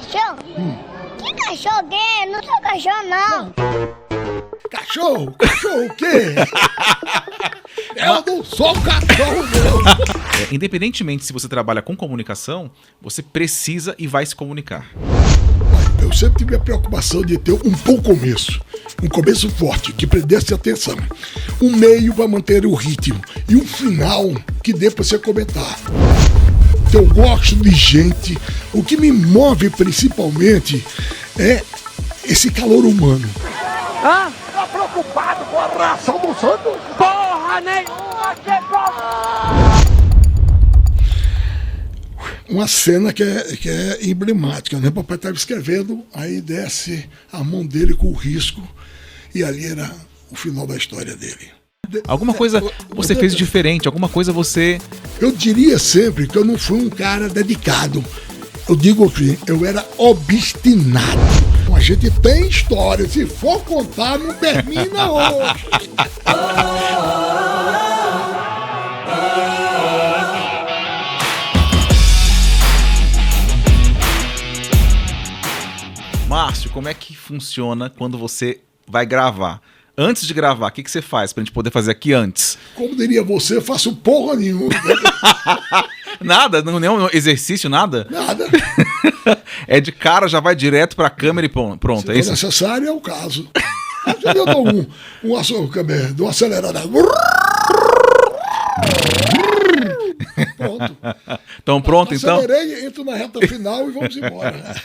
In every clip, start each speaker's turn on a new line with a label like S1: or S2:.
S1: cachorro? Que cachorro que é? Não sou cachorro, não.
S2: Cachorro? Cachorro o quê? Eu não sou cachorro, não.
S3: Independentemente se você trabalha com comunicação, você precisa e vai se comunicar.
S2: Eu sempre tive a preocupação de ter um bom começo. Um começo forte, que prendesse atenção. Um meio para manter o ritmo. E um final que dê para você comentar. Eu gosto de gente. O que me move principalmente é esse calor humano.
S4: Hã? Tá preocupado com a raça almoçando? Porra nenhuma, que
S2: Uma cena que é emblemática, né? O papai estava escrevendo, aí desce a mão dele com o risco, e ali era o final da história dele.
S3: Alguma coisa você fez diferente, alguma coisa você...
S2: Eu diria sempre que eu não fui um cara dedicado. Eu digo assim, eu era obstinado. A gente tem história, se for contar, não termina hoje.
S3: Márcio, como é que funciona quando você vai gravar? Antes de gravar, o que você faz pra gente poder fazer aqui antes?
S2: Como diria você, eu faço porra nenhuma.
S3: Nada? Nenhum exercício, nada?
S2: Nada.
S3: É de cara, já vai direto pra câmera e pronto,
S2: Se
S3: é isso?
S2: for necessário, é o caso. Eu dou um acelerado. Pronto.
S3: Então pronto, então?
S2: Acelerei, entro na reta final e vamos embora.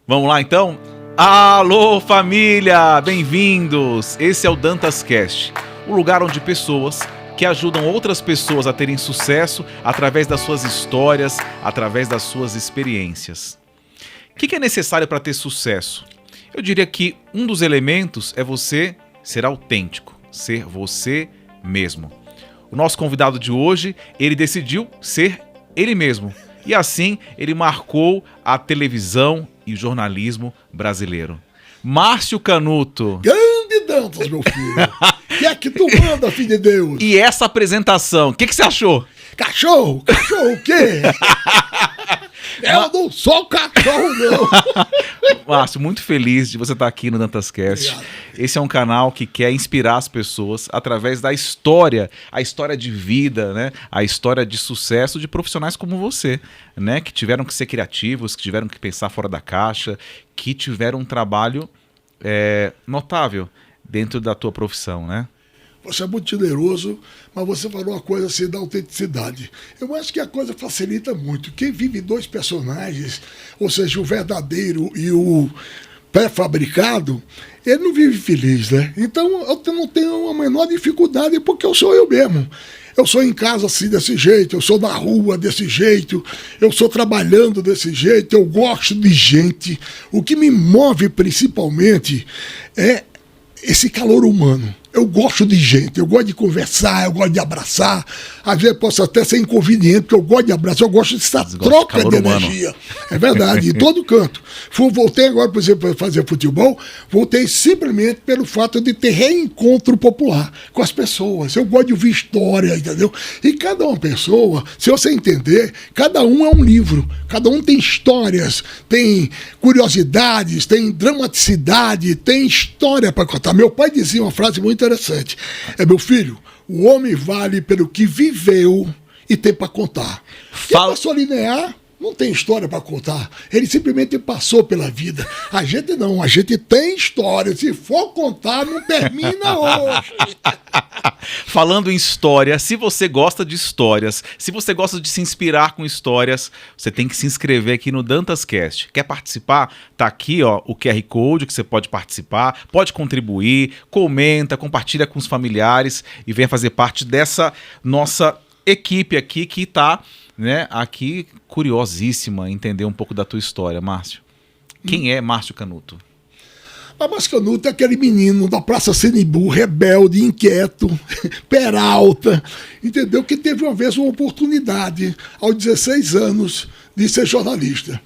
S3: Vamos lá, então? Alô, família! Bem-vindos! Esse é o Dantas Cast, o lugar onde pessoas que ajudam outras pessoas a terem sucesso através das suas histórias, através das suas experiências. O que é necessário para ter sucesso? Eu diria que um dos elementos é você ser autêntico, ser você mesmo. O nosso convidado de hoje, ele decidiu ser ele mesmo. E assim, ele marcou a televisão e o jornalismo brasileiro. Márcio Canuto.
S2: Grande Dantas, meu filho. O que é que tu manda, filho de Deus?
S3: E essa apresentação, o que você achou?
S2: Cachorro? Cachorro o quê? Eu não sou cachorro, não.
S3: Márcio, muito feliz de você estar aqui no Dantas Cast.
S2: Obrigado.
S3: Esse é um canal que quer inspirar as pessoas através da história, a história de vida, né? A história de sucesso de profissionais como você, né? Que tiveram que ser criativos, que tiveram que pensar fora da caixa, que tiveram um trabalho notável dentro da tua profissão, né?
S2: Você é muito generoso, mas você falou uma coisa assim da autenticidade. Eu acho que a coisa facilita muito. Quem vive dois personagens, ou seja, o verdadeiro e o pré-fabricado, ele não vive feliz, né? Então eu não tenho a menor dificuldade porque eu sou eu mesmo. Eu sou em casa assim desse jeito, eu sou na rua desse jeito, eu sou trabalhando desse jeito, eu gosto de gente. O que me move principalmente é esse calor humano. Eu gosto de gente, eu gosto de conversar, eu gosto de abraçar. Às vezes posso até ser inconveniente, porque eu gosto de abraçar, eu gosto dessa troca de energia. É verdade, em todo canto. Voltei agora, por exemplo, para fazer futebol, voltei simplesmente pelo fato de ter reencontro popular com as pessoas. Eu gosto de ouvir história, entendeu? E cada uma pessoa, se você entender, cada um é um livro, cada um tem histórias, tem curiosidades, tem dramaticidade, tem história para contar. Meu pai dizia uma frase muito interessante. Meu filho, o homem vale pelo que viveu e tem para contar. Quem passou linear não tem história para contar. Ele simplesmente passou pela vida. A gente não, a gente tem história. Se for contar, não termina hoje.
S3: Falando em história, se você gosta de histórias, se você gosta de se inspirar com histórias, você tem que se inscrever aqui no Dantas Cast. Quer participar? Tá aqui, ó, o QR Code que você pode participar, pode contribuir, comenta, compartilha com os familiares e venha fazer parte dessa nossa equipe aqui que tá, né, aqui curiosíssima entender um pouco da tua história, Márcio. Quem é Márcio Canuto?
S2: Márcio Canuto é aquele menino da Praça Senibu, rebelde, inquieto, peralta, entendeu? Que teve uma vez uma oportunidade, aos 16 anos, de ser jornalista.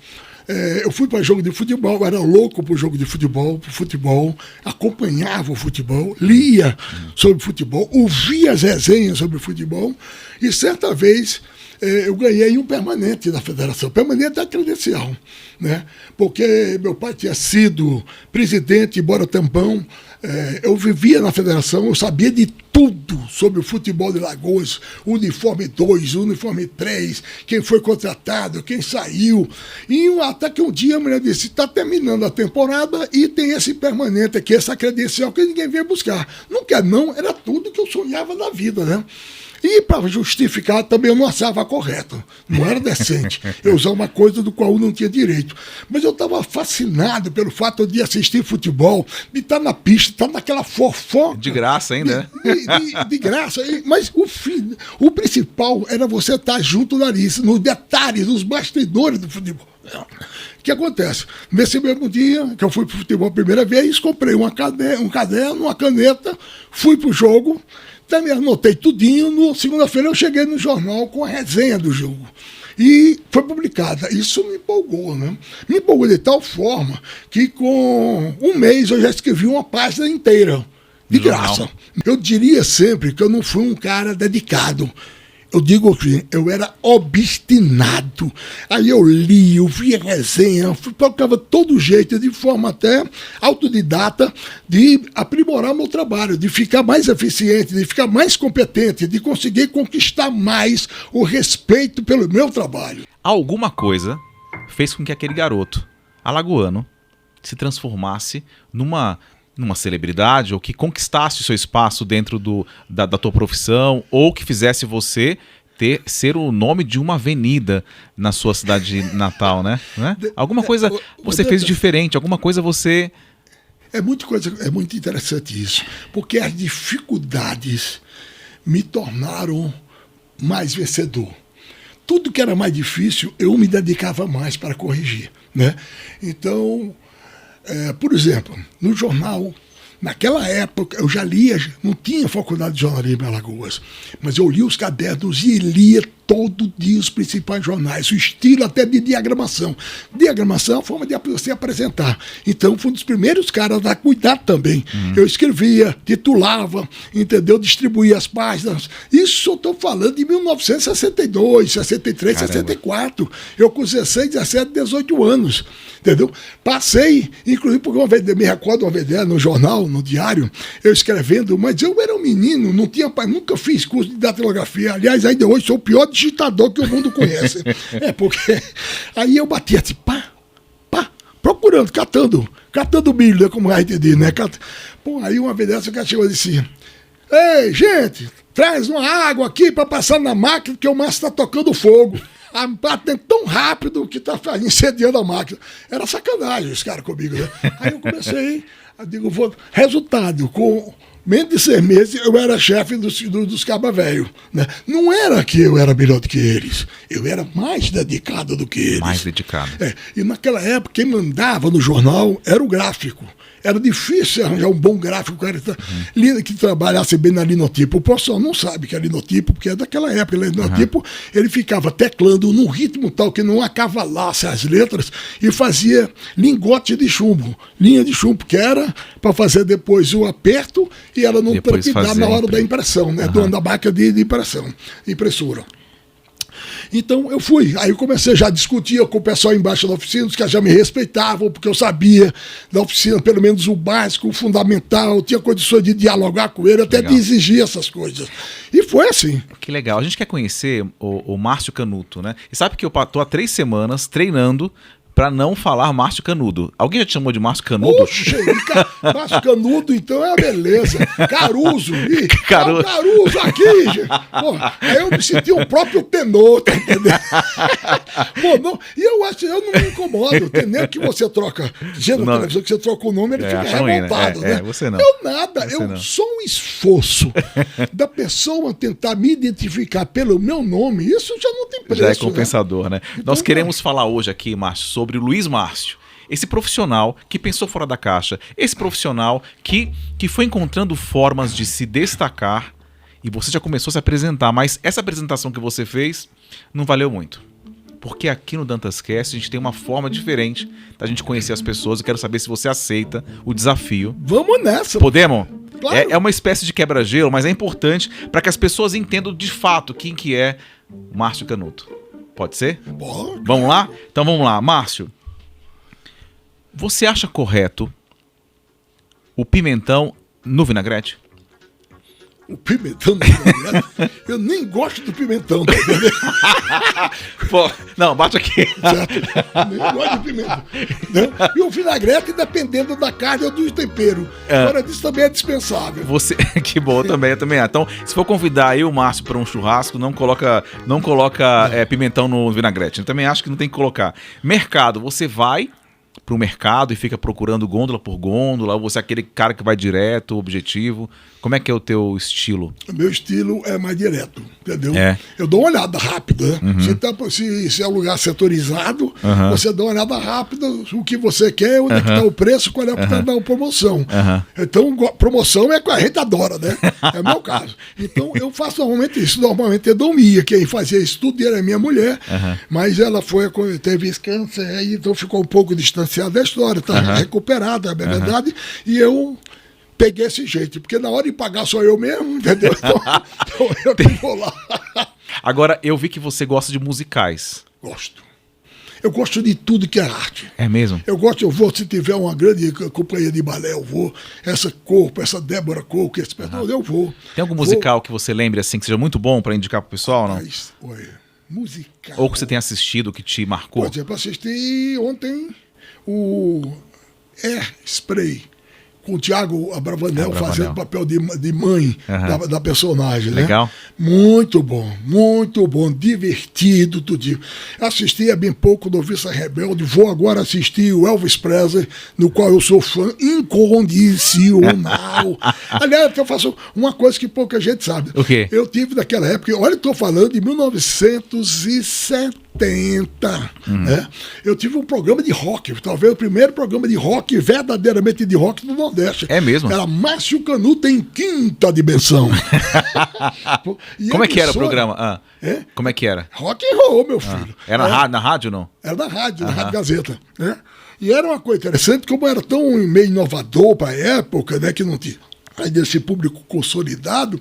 S2: Eu fui para jogo de futebol, era louco para o jogo de futebol, acompanhava o futebol, lia sobre futebol, ouvia as resenhas sobre futebol, e certa vez eu ganhei um permanente da federação. Permanente é credencial, né? Porque meu pai tinha sido presidente, embora tampão. Eu vivia na federação, eu sabia de tudo sobre o futebol de Lagoas, uniforme 2, uniforme 3, quem foi contratado, quem saiu. E até que um dia a mulher disse, está terminando a temporada e tem esse permanente aqui, essa credencial que ninguém veio buscar. Não quer não, era tudo que eu sonhava na vida, né? E para justificar também eu não achava correto, não era decente eu usar uma coisa do qual eu não tinha direito. Mas eu estava fascinado pelo fato de assistir futebol, de estar na pista, estar naquela fofoca.
S3: De graça ainda, né?
S2: De graça. Mas o principal era você estar junto nos detalhes, nos bastidores do futebol. O que acontece? Nesse mesmo dia que eu fui para o futebol a primeira vez, comprei um caderno, uma caneta, fui para o jogo. Também anotei tudinho, segunda-feira eu cheguei no jornal com a resenha do jogo. E foi publicada. Isso me empolgou, né? Me empolgou de tal forma que com um mês eu já escrevi uma página inteira, de graça. Eu diria sempre que eu não fui um cara dedicado. Eu digo que eu era obstinado. Aí eu li, eu via resenha, procurava todo jeito, de forma até autodidata, de aprimorar meu trabalho, de ficar mais eficiente, de ficar mais competente, de conseguir conquistar mais o respeito pelo meu trabalho.
S3: Alguma coisa fez com que aquele garoto alagoano se transformasse numa celebridade, ou que conquistasse o seu espaço dentro da tua profissão, ou que fizesse você ser o nome de uma avenida na sua cidade natal, né? Alguma coisa você fez diferente, alguma coisa você...
S2: É muito interessante isso, porque as dificuldades me tornaram mais vencedor. Tudo que era mais difícil, eu me dedicava mais para corrigir, né? Então... por exemplo, no jornal, naquela época, eu já lia, não tinha faculdade de jornalismo em Alagoas, mas eu lia os cadernos e lia todo dia os principais jornais, o estilo até de diagramação. Diagramação é a forma de você apresentar. Então, fui um dos primeiros caras a cuidar também. Eu escrevia, titulava, entendeu? Distribuía as páginas. Isso eu estou falando de 1962, 63, Caramba. 64. Eu com 16, 17, 18 anos. Entendeu? Passei, inclusive, porque uma vez, me recordo uma vez no jornal, no diário, eu escrevendo, mas eu era um menino, nunca fiz curso de datilografia. Aliás, ainda hoje sou o pior digitador que o mundo conhece. Porque aí eu batia assim, procurando, catando milho, né, como a gente diz, né? Aí uma vez dessa o cara chegou e disse, ei, gente, traz uma água aqui para passar na máquina que o Márcio está tocando fogo. A máquina é tão rápido que está incendiando a máquina. Era sacanagem esse cara comigo, né? Aí eu comecei, resultado, com menos de 6 meses eu era chefe dos cabas velhos, né? Não era que eu era melhor do que eles, eu era mais dedicado do que eles.
S3: Mais dedicado.
S2: E naquela época quem mandava no jornal era o gráfico. Era difícil arranjar um bom gráfico que trabalhasse bem na linotipo. O profissional não sabe que é linotipo, porque é daquela época. Linotipo, ele ficava teclando num ritmo tal que não acavalasse as letras e fazia lingote de chumbo, linha de chumbo, que era para fazer depois o aperto e ela não trepidar na hora da impressão, né? Da máquina de impressora. Então eu fui, aí eu comecei já a discutir com o pessoal embaixo da oficina, os que já me respeitavam, porque eu sabia da oficina pelo menos o básico, o fundamental, tinha condições de dialogar com ele, até de exigir essas coisas. E foi assim.
S3: Que legal, a gente quer conhecer o Márcio Canuto, né? E sabe que eu tô há 3 semanas treinando para não falar Márcio Canudo. Alguém já te chamou de Márcio Canudo?
S2: Oxe, Márcio Canudo, então é uma beleza. Caruso. Caruso aqui, gente. Pô, aí eu me senti o próprio tenor, tá entendendo? Pô, não, e eu não me incomodo. Tem nem que você troca, dizendo na televisão que você troca o nome, ele fica revoltado, né?
S3: Você não.
S2: Eu nada, só um esforço da pessoa tentar me identificar pelo meu nome, isso já não tem preço.
S3: Já é compensador, né?
S2: Então,
S3: nós queremos falar hoje aqui, Márcio, sobre o Luiz Márcio. Esse profissional que pensou fora da caixa, esse profissional que foi encontrando formas de se destacar, e você já começou a se apresentar, mas essa apresentação que você fez não valeu muito. Porque aqui no DantasCast a gente tem uma forma diferente da gente conhecer as pessoas. Eu quero saber se você aceita o desafio.
S2: Vamos nessa.
S3: Podemos?
S2: Claro.
S3: É uma espécie de quebra-gelo, mas é importante para que as pessoas entendam de fato quem que é Márcio Canuto. Pode ser?
S2: Bom,
S3: Vamos lá? Então vamos lá. Márcio, você acha correto o pimentão no vinagrete?
S2: o pimentão do vinagrete, eu nem gosto do pimentão, tá entendendo?
S3: Pô, não, bate aqui.
S2: Certo? Nem gosto de pimentão. Né? E o vinagrete, dependendo da carne ou do tempero. Agora, disso também é dispensável.
S3: Você, que bom também, eu também. Então, se for convidar eu e o Márcio para um churrasco, não coloca pimentão no vinagrete. Eu também acho que não tem que colocar. Mercado, você vai pro mercado e fica procurando gôndola por gôndola, ou você é aquele cara que vai direto, objetivo? Como é que é o teu estilo?
S2: O meu estilo é mais direto, entendeu?
S3: É.
S2: Eu dou uma olhada rápida, né? Se é um lugar setorizado, você dá uma olhada rápida, o que você quer, onde é que está o preço, qual é a promoção. Então, promoção é que a gente adora, né? É o meu caso. Então, eu faço normalmente isso. Normalmente eu dormia, quem fazia isso tudo era minha mulher, mas ela teve esse câncer, então ficou um pouco distanciada da história, está recuperada, é verdade, e eu peguei esse jeito, porque na hora de pagar sou eu mesmo, entendeu? Então eu que vou lá.
S3: Agora, eu vi que você gosta de musicais.
S2: Gosto. Eu gosto de tudo que é arte.
S3: É mesmo?
S2: Eu vou, se tiver uma grande companhia de balé, eu vou. Essa Débora Corpo, esse pessoal, eu vou.
S3: Tem algum musical que você lembre assim, que seja muito bom para indicar pro pessoal, não?
S2: Mas, musical.
S3: Ou que você tenha assistido, que te marcou?
S2: Por exemplo, assisti ontem o Spray, com o Thiago Abravanel fazendo papel de mãe da personagem.
S3: Legal.
S2: Né? Muito bom, divertido, tudinho. Assisti há bem pouco Noviça Rebelde, vou agora assistir o Elvis Presley, no qual eu sou fã incondicional. Aliás, eu faço uma coisa que pouca gente sabe.
S3: O quê?
S2: Eu tive naquela época, olha, estou falando de 1970. Né? Eu tive um programa de rock, talvez o primeiro programa de rock, verdadeiramente de rock do Nordeste.
S3: É mesmo?
S2: Era Márcio Canuto em quinta dimensão.
S3: Como é que era o programa? Como é que era?
S2: Rock and roll, meu filho.
S3: Era na rádio, não?
S2: Era na Rádio Gazeta. Né? E era uma coisa interessante, como era tão meio inovador para a época, né, que não tinha desse público consolidado,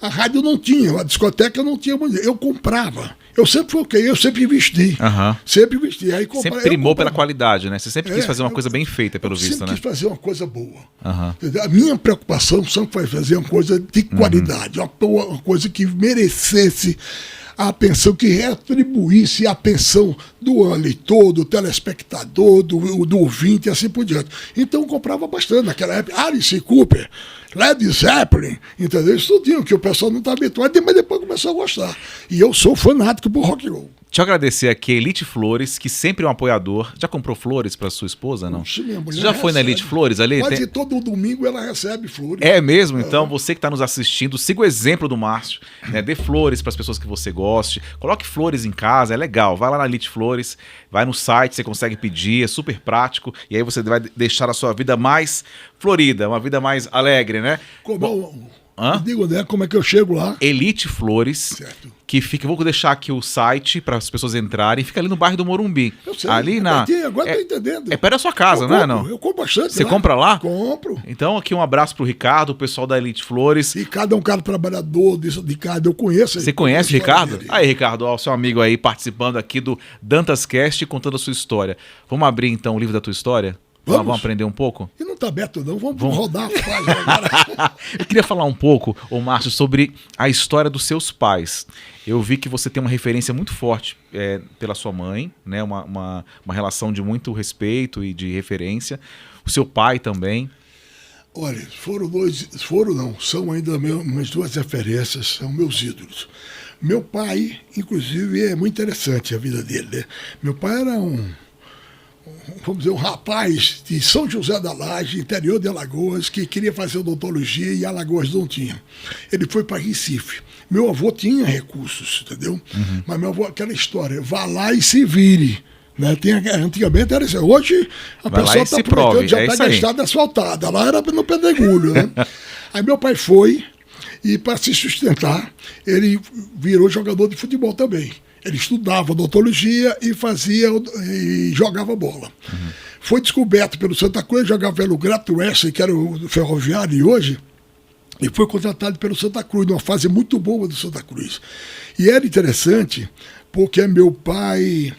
S2: a rádio não tinha, a discoteca não tinha. Eu comprava. Eu sempre fui eu sempre investi. Sempre investi. Aí
S3: sempre primou pela qualidade, né? Você sempre quis fazer uma coisa bem feita, pelo visto, né?
S2: Sempre quis fazer uma coisa boa. A minha preocupação sempre foi fazer uma coisa de qualidade, uma coisa que merecesse a atenção, que retribuísse a atenção do leitor, do telespectador, do ouvinte e assim por diante. Então eu comprava bastante naquela época. Alice Cooper, Led Zeppelin, entendeu? Isso tudinho, que o pessoal não está habituado, mas depois começou a gostar. E eu sou fanático por rock and roll.
S3: Deixa eu agradecer aqui a Elite Flores, que sempre é um apoiador. Já comprou flores para sua esposa, não?
S2: Puxa, minha mulher
S3: você já foi na Elite Flores ali?
S2: Quase todo domingo ela recebe flores.
S3: É mesmo? Então, você que está nos assistindo, siga o exemplo do Márcio, né? Dê flores para as pessoas que você goste. Coloque flores em casa, é legal. Vai lá na Elite Flores, vai no site, você consegue pedir, é super prático. E aí você vai deixar a sua vida mais florida, uma vida mais alegre, né?
S2: Digo, né? Como é que eu chego lá?
S3: Elite Flores,
S2: certo.
S3: Que fica. Vou deixar aqui o site para as pessoas entrarem. Fica ali no bairro do Morumbi.
S2: Eu sei.
S3: Ali
S2: agora tô entendendo.
S3: É perto da sua casa, não é? Não?
S2: Eu compro bastante.
S3: Você compra lá?
S2: Compro.
S3: Então, aqui um abraço pro Ricardo, o pessoal da Elite Flores.
S2: Ricardo é um cara trabalhador, Ricardo, eu conheço.
S3: Você conhece o Ricardo? Aí, Ricardo, ó, o seu amigo aí participando aqui do Dantas Cast, contando a sua história. Vamos abrir então o livro da tua história? Vamos aprender um pouco?
S2: E não está aberto não, vamos rodar a página agora.
S3: Eu queria falar um pouco, Márcio, sobre a história dos seus pais. Eu vi que você tem uma referência muito forte pela sua mãe, né? Uma relação de muito respeito e de referência. O seu pai também.
S2: Olha, são ainda minhas duas referências, são meus ídolos. Meu pai, inclusive, é muito interessante a vida dele, né? Meu pai era vamos dizer, um rapaz de São José da Laje, interior de Alagoas, que queria fazer odontologia e Alagoas não tinha. Ele foi para Recife. Meu avô tinha recursos, entendeu? Mas meu avô, aquela história, vá lá e se vire. Né? Antigamente era assim, hoje a pessoa está prometendo, já está gastada asfaltada. Lá era no pedregulho, né? Aí meu pai foi, e para se sustentar, ele virou jogador de futebol também. Ele estudava odontologia e jogava bola. Foi descoberto pelo Santa Cruz, jogava pelo Grato Oeste, que era o Ferroviário, e hoje E foi contratado pelo Santa Cruz, numa fase muito boa do Santa Cruz. E era interessante, porque meu pai,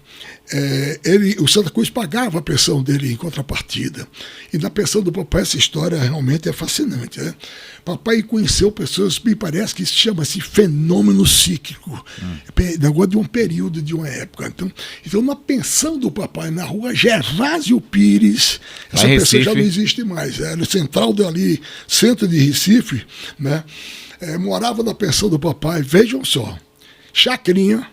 S2: o Santa Cruz pagava a pensão dele em contrapartida. E na pensão do papai essa história realmente é fascinante. Né? Papai conheceu pessoas, me parece que isso chama-se fenômeno cíclico. Negócio de um período, de uma época. Então na pensão do papai, na rua Gervásio Pires, essa pensão já não existe mais. No central dali, centro de Recife, né? Morava na pensão do papai, vejam só, Chacrinha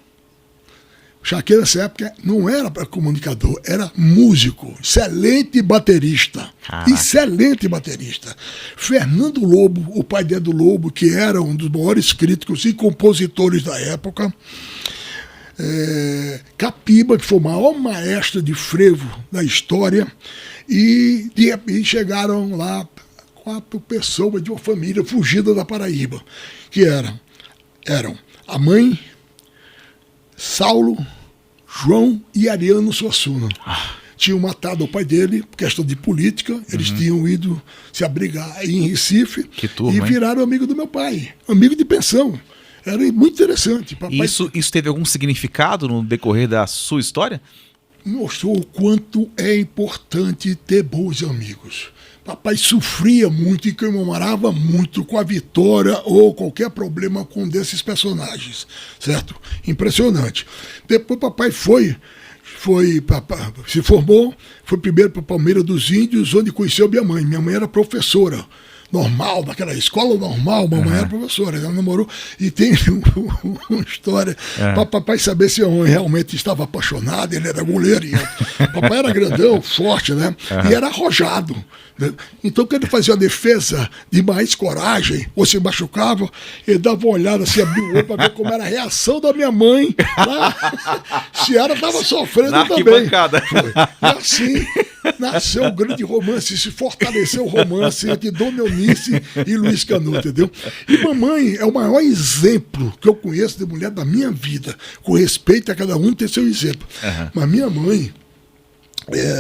S2: nessa época não era comunicador, era músico, excelente baterista. Excelente baterista. Fernando Lobo, o pai de Edu Lobo, que era um dos maiores críticos e compositores da época. Capiba, que foi o maior maestro de frevo da história. E chegaram lá com a pessoa de uma família fugida da Paraíba, que eram a mãe, Saulo, João e Ariano Suassuna. Tinham matado o pai dele por questão de política. Eles tinham ido se abrigar em Recife e viraram amigo do meu pai, amigo de pensão. Era muito interessante. Papai...
S3: Isso teve algum significado no decorrer da sua história?
S2: Mostrou o quanto é importante ter bons amigos. Papai sofria muito e comemorava muito com a vitória ou qualquer problema com um desses personagens, certo? Impressionante. Depois papai se formou, foi primeiro para Palmeira dos Índios, onde conheceu minha mãe. Minha mãe era professora normal, daquela escola normal, mamãe era professora, ela namorou, e tem uma história para papai saber se a mãe realmente estava apaixonada. Ele era goleiro, papai era grandão, forte, né? E era arrojado, né? Então quando ele fazia a defesa de mais coragem, ou se machucava, ele dava uma olhada, se abria o olho para ver como era a reação da minha mãe lá, se ela estava sofrendo
S3: na
S2: também.
S3: Foi.
S2: E assim nasceu um grande romance, se fortaleceu o romance entre Dona Eunice e Luiz Canuto, entendeu? E mamãe é o maior exemplo que eu conheço de mulher da minha vida, com respeito a cada um ter seu exemplo. Mas minha mãe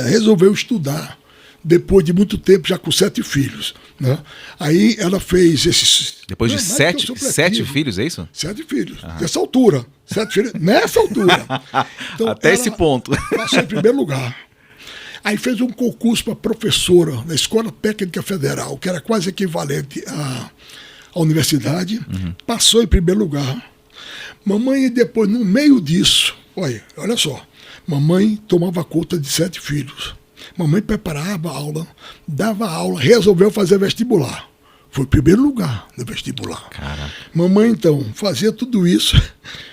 S2: resolveu estudar, depois de muito tempo, já com 7 filhos. Né? Aí ela fez esses...
S3: Depois de 7 filhos, é isso?
S2: 7 filhos, nessa altura. 7 filhos, nessa altura. Então,
S3: até esse ponto.
S2: Passou em primeiro lugar. Aí fez um concurso para professora na Escola Técnica Federal, que era quase equivalente à universidade. Passou em primeiro lugar. Mamãe, depois, no meio disso, olha só, mamãe tomava conta de 7 filhos. Mamãe preparava aula, dava aula, resolveu fazer vestibular. Foi primeiro lugar no vestibular.
S3: Caraca.
S2: Mamãe, então, fazia tudo isso,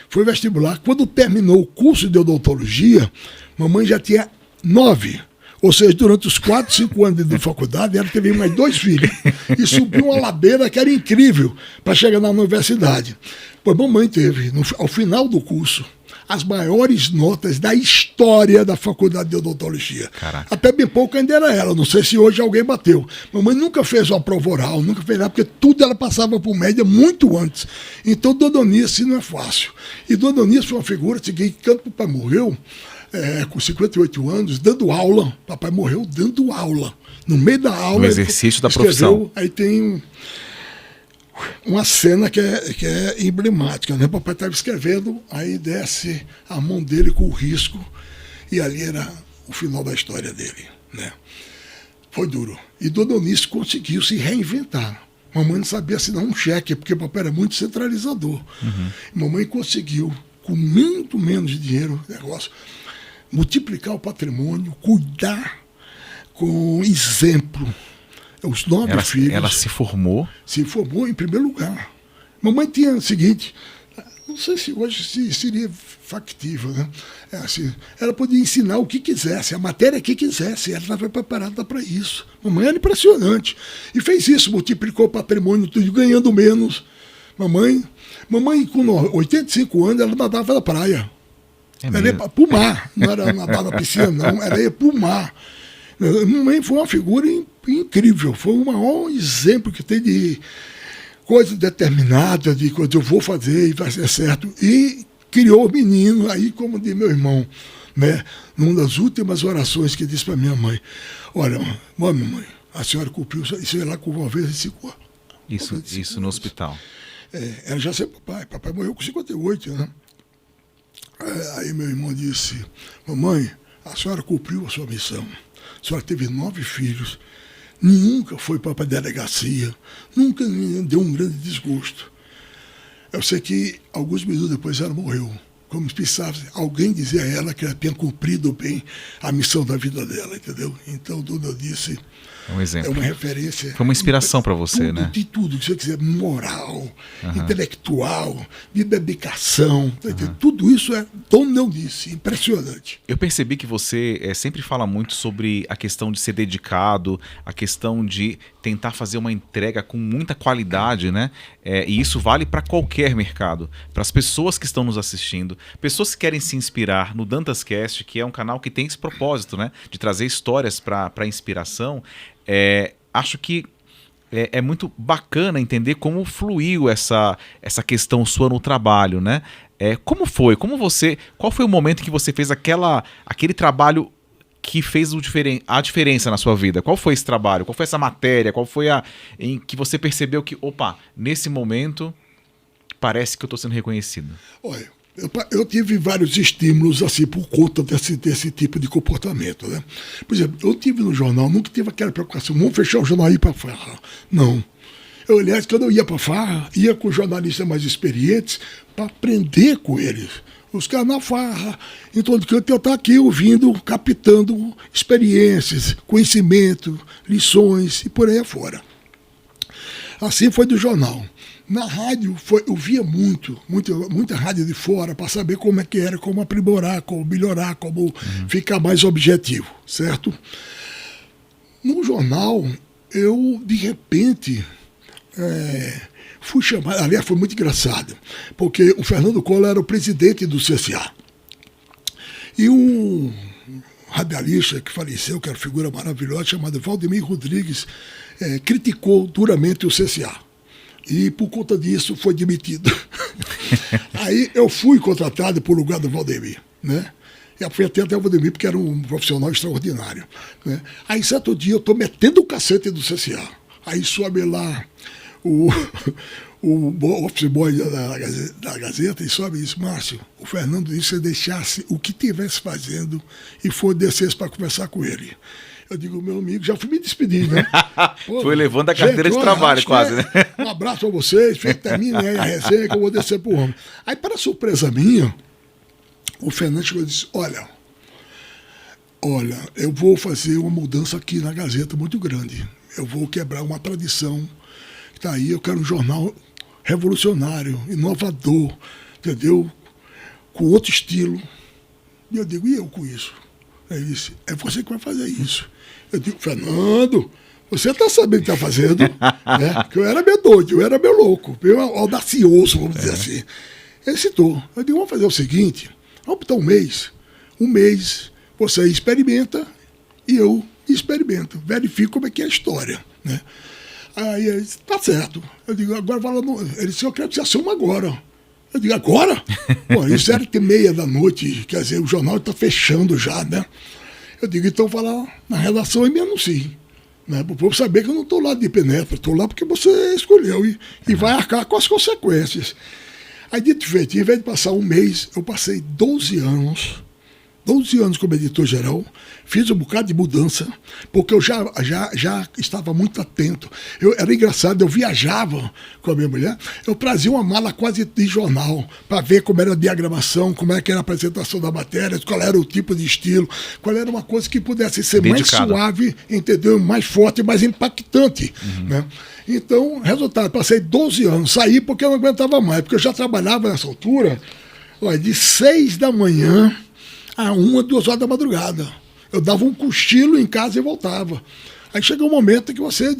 S2: foi vestibular. Quando terminou o curso de odontologia, mamãe já tinha 9. Ou seja, durante os 4, 5 anos de faculdade, ela teve mais 2 filhos. E subiu uma ladeira que era incrível para chegar na universidade. Pois mamãe teve, ao final do curso, as maiores notas da história da faculdade de odontologia.
S3: Caraca.
S2: Até bem pouco ainda era ela. Não sei se hoje alguém bateu. Mamãe nunca fez uma prova oral, nunca fez nada, porque tudo ela passava por média muito antes. Então, Dona Eunice não é fácil. E Dona Eunice foi uma figura seguinte, quando o papai morreu, com 58 anos, dando aula. Papai morreu dando aula. No meio da aula...
S3: No exercício da profissão.
S2: Aí tem uma cena que é emblemática, né? Papai estava escrevendo, aí desce a mão dele com o risco, e ali era o final da história dele, né? Foi duro. E Dona Eunice conseguiu se reinventar. Mamãe não sabia assinar um cheque, porque papai era muito centralizador. Mamãe conseguiu, com muito menos dinheiro, negócio, multiplicar o patrimônio, cuidar com exemplo. Os 9 filhos. Ela
S3: se formou?
S2: Se formou em primeiro lugar. Mamãe tinha o seguinte, não sei se hoje seria factível, né? Assim, ela podia ensinar o que quisesse, a matéria que quisesse, ela estava preparada para isso. Mamãe era impressionante. E fez isso, multiplicou o patrimônio, tudo, ganhando menos. Mamãe com 85 anos, ela nadava na praia. Ela ia para o mar, não era nadar na piscina, não, ela ia para o mar. Mamãe foi uma figura incrível, foi o maior exemplo que tem de coisa determinada, de coisa que eu vou fazer e vai ser certo. E criou o menino, aí como diz meu irmão, né? Numa das últimas orações que disse para minha mãe, olha, mamãe, a senhora cumpriu isso, ela com uma vez e disse,
S3: Isso no hospital.
S2: Era já ser papai. Papai morreu com 58, né? Aí meu irmão disse, mamãe, a senhora cumpriu a sua missão. A senhora teve 9 filhos, nunca foi para a delegacia, nunca deu um grande desgosto. Eu sei que alguns minutos depois ela morreu. Como precisava alguém dizer a ela que ela tinha cumprido bem a missão da vida dela, entendeu? Então, tudo eu disse,
S3: É um exemplo.
S2: é uma referência.
S3: Foi uma inspiração para você, né?
S2: De tudo que você quiser, moral, intelectual, de dedicação, tudo isso é, como eu disse, impressionante.
S3: Eu percebi que você sempre fala muito sobre a questão de ser dedicado, a questão de tentar fazer uma entrega com muita qualidade, né? E isso vale para qualquer mercado, para as pessoas que estão nos assistindo, pessoas que querem se inspirar no DantasCast, que é um canal que tem esse propósito, né? De trazer histórias para inspiração. Acho que é muito bacana entender como fluiu essa questão sua no trabalho, né? Como foi? Qual foi o momento que você fez aquele trabalho que fez a diferença na sua vida? Qual foi esse trabalho? Qual foi essa matéria? Qual foi em que você percebeu que, opa, nesse momento parece que eu estou sendo reconhecido?
S2: Olha, eu tive vários estímulos assim por conta desse tipo de comportamento, né? Por exemplo, eu tive no jornal, nunca tive aquela preocupação, vamos fechar o jornal e ir para farra. Não. Aliás, quando eu ia para farra, ia com jornalistas mais experientes para aprender com eles. Os caras na farra, em todo canto eu estava aqui ouvindo, captando experiências, conhecimento, lições e por aí afora. Assim foi do jornal. Na rádio, eu via muita rádio de fora para saber como é que era, como aprimorar, como melhorar, como ficar mais objetivo, certo? No jornal, eu, de repente, fui chamado, aliás, foi muito engraçado, porque o Fernando Collor era o presidente do CCA. E um radialista que faleceu, que era uma figura maravilhosa, chamado Valdemir Rodrigues, criticou duramente o CCA. E por conta disso foi demitido. Aí eu fui contratado por lugar do Valdemir, né? Eu fui até o Valdemir porque era um profissional extraordinário, né? Aí certo dia eu estou metendo o cacete do CCA. Aí sobe lá o office boy da Gazeta e sobe e diz, Márcio, o Fernando disse que você deixasse o que estivesse fazendo e for descesse para conversar com ele. Eu digo, meu amigo, já fui me despedir, né? Pô,
S3: foi levando a carteira de trabalho quase, né?
S2: Um abraço para vocês, termine aí a resenha que eu vou descer pro homem. Aí, para surpresa minha, o Fernando chegou e disse, olha, eu vou fazer uma mudança aqui na Gazeta muito grande. Eu vou quebrar uma tradição que está aí, eu quero um jornal revolucionário, inovador, entendeu? Com outro estilo. E eu digo, e eu com isso? Ele disse, é você que vai fazer isso. Eu digo, Fernando, você está sabendo o que está fazendo? Né? Porque eu era meio doido, eu era meio louco, meio audacioso, vamos dizer assim. Ele citou. Eu digo, vamos fazer o seguinte, vamos botar um mês você experimenta e eu experimento, verifico como é que é a história. Né? Aí ele disse, tá certo. Eu digo, agora vai lá no... Ele disse, eu quero que você assuma agora. Eu digo, agora? Pô, isso era 8h30 da noite, quer dizer, o jornal está fechando já, né? Eu digo, então vai lá na redação e me anuncie. Né? Para o povo saber que eu não estou lá de penetra, estou lá porque você escolheu e vai arcar com as consequências. Aí, dito e feito, em vez de passar um mês, eu passei 12 anos como editor-geral, fiz um bocado de mudança, porque eu já estava muito atento. Era engraçado, eu viajava com a minha mulher, eu trazia uma mala quase de jornal, para ver como era a diagramação, como era a apresentação da matéria, qual era o tipo de estilo, qual era uma coisa que pudesse ser dedicado, mais suave, entendeu? Mais forte, mais impactante. Né? Então, resultado, passei 12 anos, saí porque eu não aguentava mais, porque eu já trabalhava nessa altura, de 6 da manhã a 1, 2 horas da madrugada. Eu dava um cochilo em casa e voltava. Aí chegou um momento que você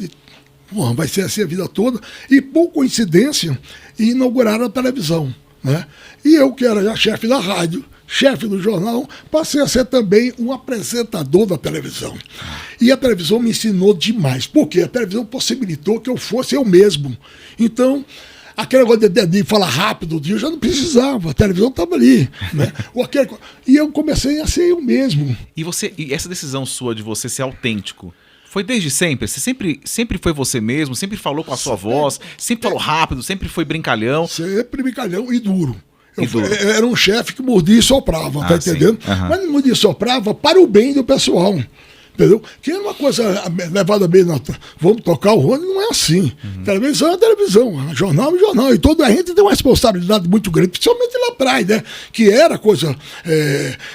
S2: vai ser assim a vida toda. E, por coincidência, inauguraram a televisão. Né? E eu, que era já chefe da rádio, chefe do jornal, passei a ser também um apresentador da televisão. E a televisão me ensinou demais. Por quê? A televisão possibilitou que eu fosse eu mesmo. Então, aquele negócio de falar rápido, eu já não precisava, a televisão estava ali. Né? E eu comecei a ser eu mesmo.
S3: E essa decisão sua de você ser autêntico, Foi desde sempre? Você sempre foi você mesmo? Sempre falou com a sua voz? Sempre falou rápido? Sempre foi brincalhão?
S2: Sempre brincalhão e duro.
S3: Duro.
S2: Eu era um chefe que mordia e soprava, tá entendendo?
S3: Uhum.
S2: Mas não mordia e soprava para o bem do pessoal. Entendeu? Que é uma coisa levada bem, vamos tocar o Rony, não é assim. Televisão é televisão, jornal é jornal. E toda a gente tem uma responsabilidade muito grande, principalmente lá atrás, né? Que era coisa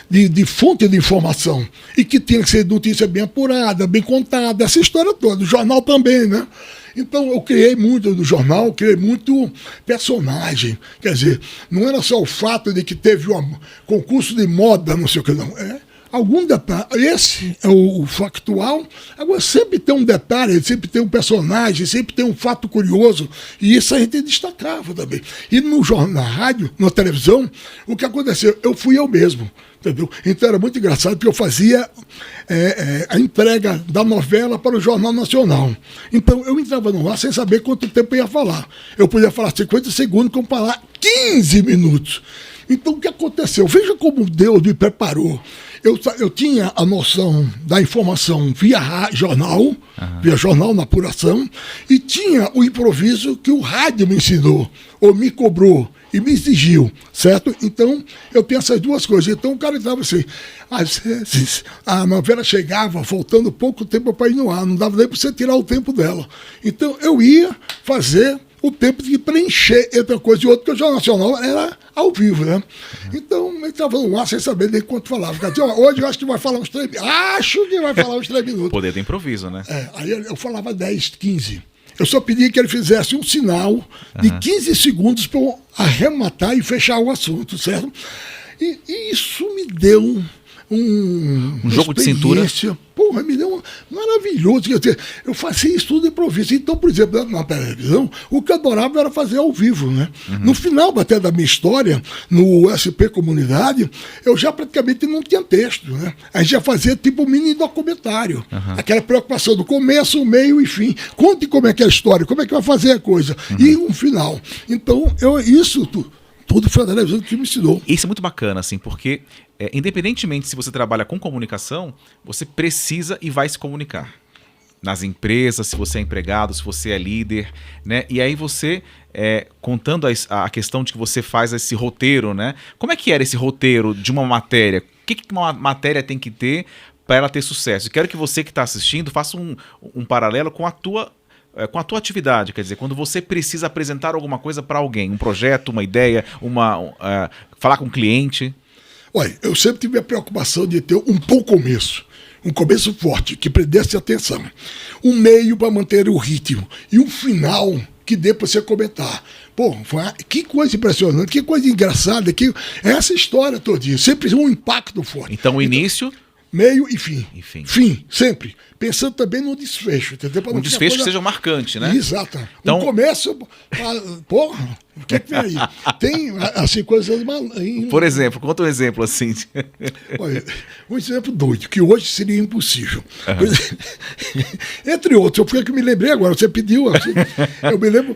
S2: de fonte de informação. E que tinha que ser notícia bem apurada, bem contada, essa história toda. O jornal também, né? Então eu criei muito do jornal, criei muito personagem. Quer dizer, não era só o fato de que teve um concurso de moda, não sei o que, não. Algum detalhe, esse é o factual, agora sempre tem um detalhe, sempre tem um personagem, sempre tem um fato curioso, e isso a gente destacava também. E no jornal, na rádio, na televisão, o que aconteceu? Eu fui eu mesmo, entendeu? Então era muito engraçado, porque eu fazia a entrega da novela para o Jornal Nacional. Então eu entrava no ar sem saber quanto tempo eu ia falar. Eu podia falar 50 segundos, como falar 15 minutos. Então o que aconteceu? Veja como Deus me preparou. Eu tinha a noção da informação via jornal na apuração, e tinha o improviso que o rádio me ensinou, ou me cobrou, e me exigiu, certo? Então, eu tenho essas duas coisas. Então, o cara estava assim, às vezes, a novela chegava faltando pouco tempo para ir no ar, não dava nem para você tirar o tempo dela. Então, eu ia fazer o tempo de preencher entre uma coisa e outra, porque o Jornal Nacional era ao vivo, né? Então, eu estava no ar sem saber nem quanto falava. Porque, hoje eu acho que vai falar uns 3 minutos. Acho que vai falar uns 3 minutos.
S3: Poder do improviso, né?
S2: Aí eu falava 10, 15. Eu só pedia que ele fizesse um sinal de 15 segundos para eu arrematar e fechar o assunto, certo? E isso me deu um
S3: jogo de cintura.
S2: Porra, me deu maravilhoso. Quer dizer, eu fazia isso tudo improviso. Então, por exemplo, na televisão, o que eu adorava era fazer ao vivo, né? No final até da minha história, no SP Comunidade, eu já praticamente não tinha texto, né? A gente já fazia tipo um mini documentário. Aquela preocupação do começo, meio e fim. Conte como é que é a história, como é que vai fazer a coisa. E um final. Então, isso tudo foi a televisão que me ensinou.
S3: Isso é muito bacana, assim, porque independentemente se você trabalha com comunicação, você precisa e vai se comunicar. Nas empresas, se você é empregado, se você é líder, né? E aí você, contando a questão de que você faz esse roteiro, né? Como é que era esse roteiro de uma matéria? O que uma matéria tem que ter para ela ter sucesso? Eu quero que você que está assistindo faça um paralelo com a tua atividade, quer dizer, quando você precisa apresentar alguma coisa para alguém, um projeto, uma ideia, falar com um cliente.
S2: Olha, eu sempre tive a preocupação de ter um bom começo. Um começo forte, que prendesse atenção. Um meio para manter o ritmo. E um final que dê para você comentar. Pô, que coisa impressionante, que coisa engraçada. Essa história todinha. Sempre um impacto forte.
S3: Então, o início...
S2: Meio e fim.
S3: Fim,
S2: sempre. Pensando também no desfecho. Entendeu?
S3: Um desfecho que seja marcante, né?
S2: Exato.
S3: Então...
S2: No começo, porra, o que vem aí? Tem, assim, coisas...
S3: Por exemplo, conta um exemplo assim.
S2: Olha, um exemplo doido, que hoje seria impossível. Entre outros, porque eu me lembrei agora, você pediu, assim, eu me lembro,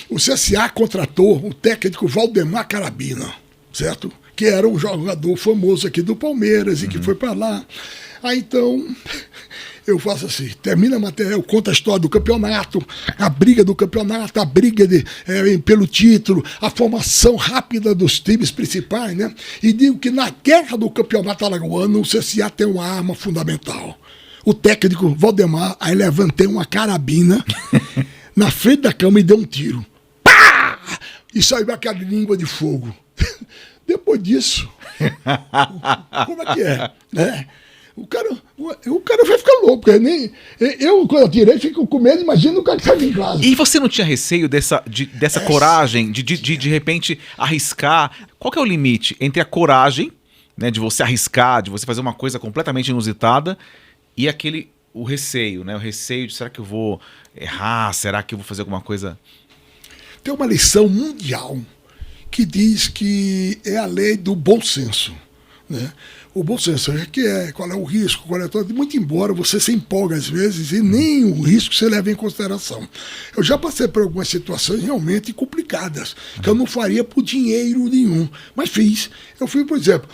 S2: o CSA contratou o técnico Valdemar Carabina, certo? Que era um jogador famoso aqui do Palmeiras e que foi para lá. Aí então, eu faço assim, termina a matéria, eu conto a história do campeonato, a briga do campeonato, a briga pelo título, a formação rápida dos times principais, né? E digo que na guerra do campeonato alagoano, o CSA tem uma arma fundamental. O técnico Valdemar, aí levantei uma carabina na frente da cama e dei um tiro. Pá! E saiu aquela língua de fogo. Depois disso, como é que é? Né? O cara vai ficar louco, porque nem eu, quando eu tirei, fico com medo, imagina o cara que sai de casa.
S3: E você não tinha receio dessa coragem, de repente arriscar? Qual que é o limite entre a coragem, né, de você arriscar, de você fazer uma coisa completamente inusitada, e o receio, né? O receio de, será que eu vou errar? Será que eu vou fazer alguma coisa?
S2: Tem uma lição mundial que diz que é a lei do bom senso, né? O bom senso qual é o risco, qual é todo, muito embora você se empolga às vezes e nem o risco você leva em consideração. Eu já passei por algumas situações realmente complicadas, que eu não faria por dinheiro nenhum, mas fiz. Eu fui, por exemplo,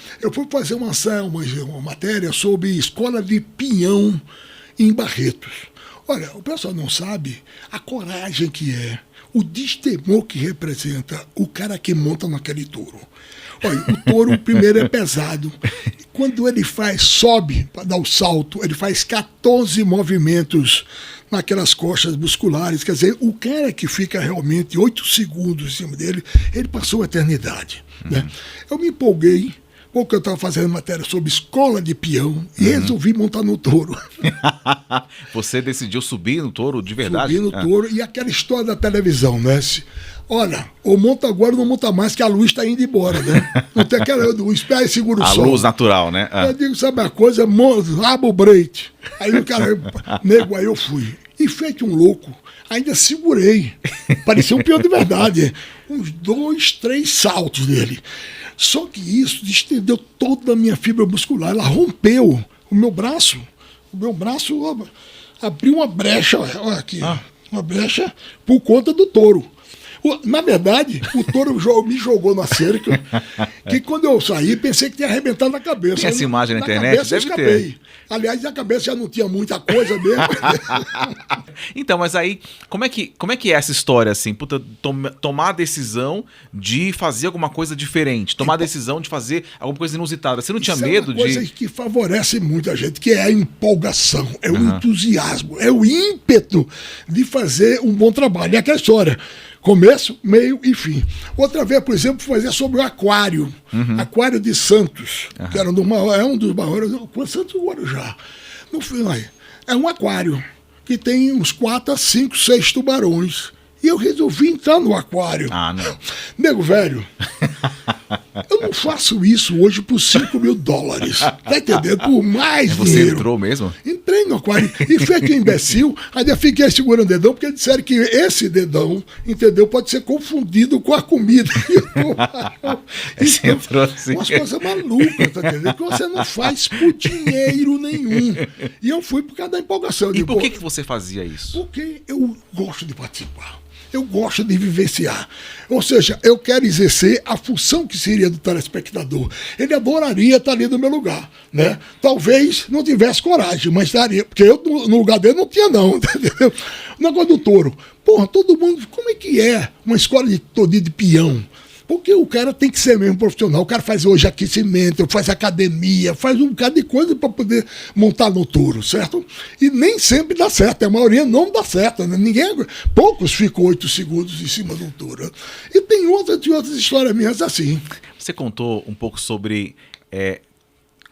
S2: fazer uma matéria sobre escola de peão em Barretos. Olha, o pessoal não sabe a coragem que é, o destemor que representa o cara que monta naquele touro. Olha, o touro primeiro é pesado. Quando ele sobe para dar o salto, ele faz 14 movimentos naquelas costas musculares. Quer dizer, o cara que fica realmente 8 segundos em cima dele, ele passou a eternidade. Né? Eu me empolguei, porque eu estava fazendo matéria sobre escola de peão e resolvi montar no touro.
S3: Você decidiu subir no touro de verdade?
S2: Subir no touro e aquela história da televisão, né? Olha, ou monta agora ou não monta mais, que a luz está indo embora, né? Não tem aquela luz, espera e segura o sol.
S3: A luz natural, né?
S2: Eu digo, sabe a coisa? Rabo o breite. Aí o cara, nego, aí eu fui. E feito um louco, ainda segurei. Parecia um peão de verdade. Uns 2, 3 saltos dele. Só que isso distendeu toda a minha fibra muscular. Ela rompeu o meu braço. O meu braço abriu uma brecha, olha aqui, uma brecha por conta do touro. Na verdade, o touro me jogou na cerca, que quando eu saí, pensei que tinha arrebentado na cabeça.
S3: Tem essa imagem na internet?
S2: Cabeça,
S3: deve
S2: escapei.
S3: ter.
S2: Aliás, a cabeça já não tinha muita coisa mesmo.
S3: Então, mas aí, como é que é essa história, assim? Puta, tomar a decisão de fazer alguma coisa diferente, tomar a decisão de fazer alguma coisa inusitada. Você não tinha medo de...
S2: É uma coisa que favorece muito a gente, que é a empolgação, é o entusiasmo, é o ímpeto de fazer um bom trabalho. É aquela história. Começo, meio e fim. Outra vez, por exemplo, fazer sobre o aquário. Aquário de Santos, que era um dos maiores. Santos do Guarujá. No final, é um aquário que tem uns 4, 5, 6 tubarões. E eu resolvi entrar no aquário.
S3: Ah, não.
S2: Nego velho, eu não faço isso hoje por $5 mil. Tá entendendo? Por mais
S3: Você
S2: dinheiro.
S3: entrou mesmo?
S2: Entrei no aquário e feito imbecil, ainda fiquei segurando o dedão, porque disseram que esse dedão, entendeu, pode ser confundido com a comida.
S3: Você entrou assim.
S2: Umas coisas malucas, tá entendendo? Que você não faz por dinheiro nenhum. E eu fui por causa da empolgação.
S3: E por que você fazia isso?
S2: Porque eu gosto de participar. Eu gosto de vivenciar. Ou seja, eu quero exercer a função que seria do telespectador. Ele adoraria estar ali no meu lugar, né? Talvez não tivesse coragem, mas estaria. Porque eu, no lugar dele, não tinha, não. Entendeu? O negócio do touro. Porra, todo mundo. Como é que é uma escola de peão? Porque o cara tem que ser mesmo profissional. O cara faz hoje aquecimento, faz academia, faz um bocado de coisa para poder montar no touro, certo? E nem sempre dá certo. A maioria não dá certo. Né? Poucos ficam 8 segundos em cima de um touro. E tem outras histórias minhas assim.
S3: Você contou um pouco sobre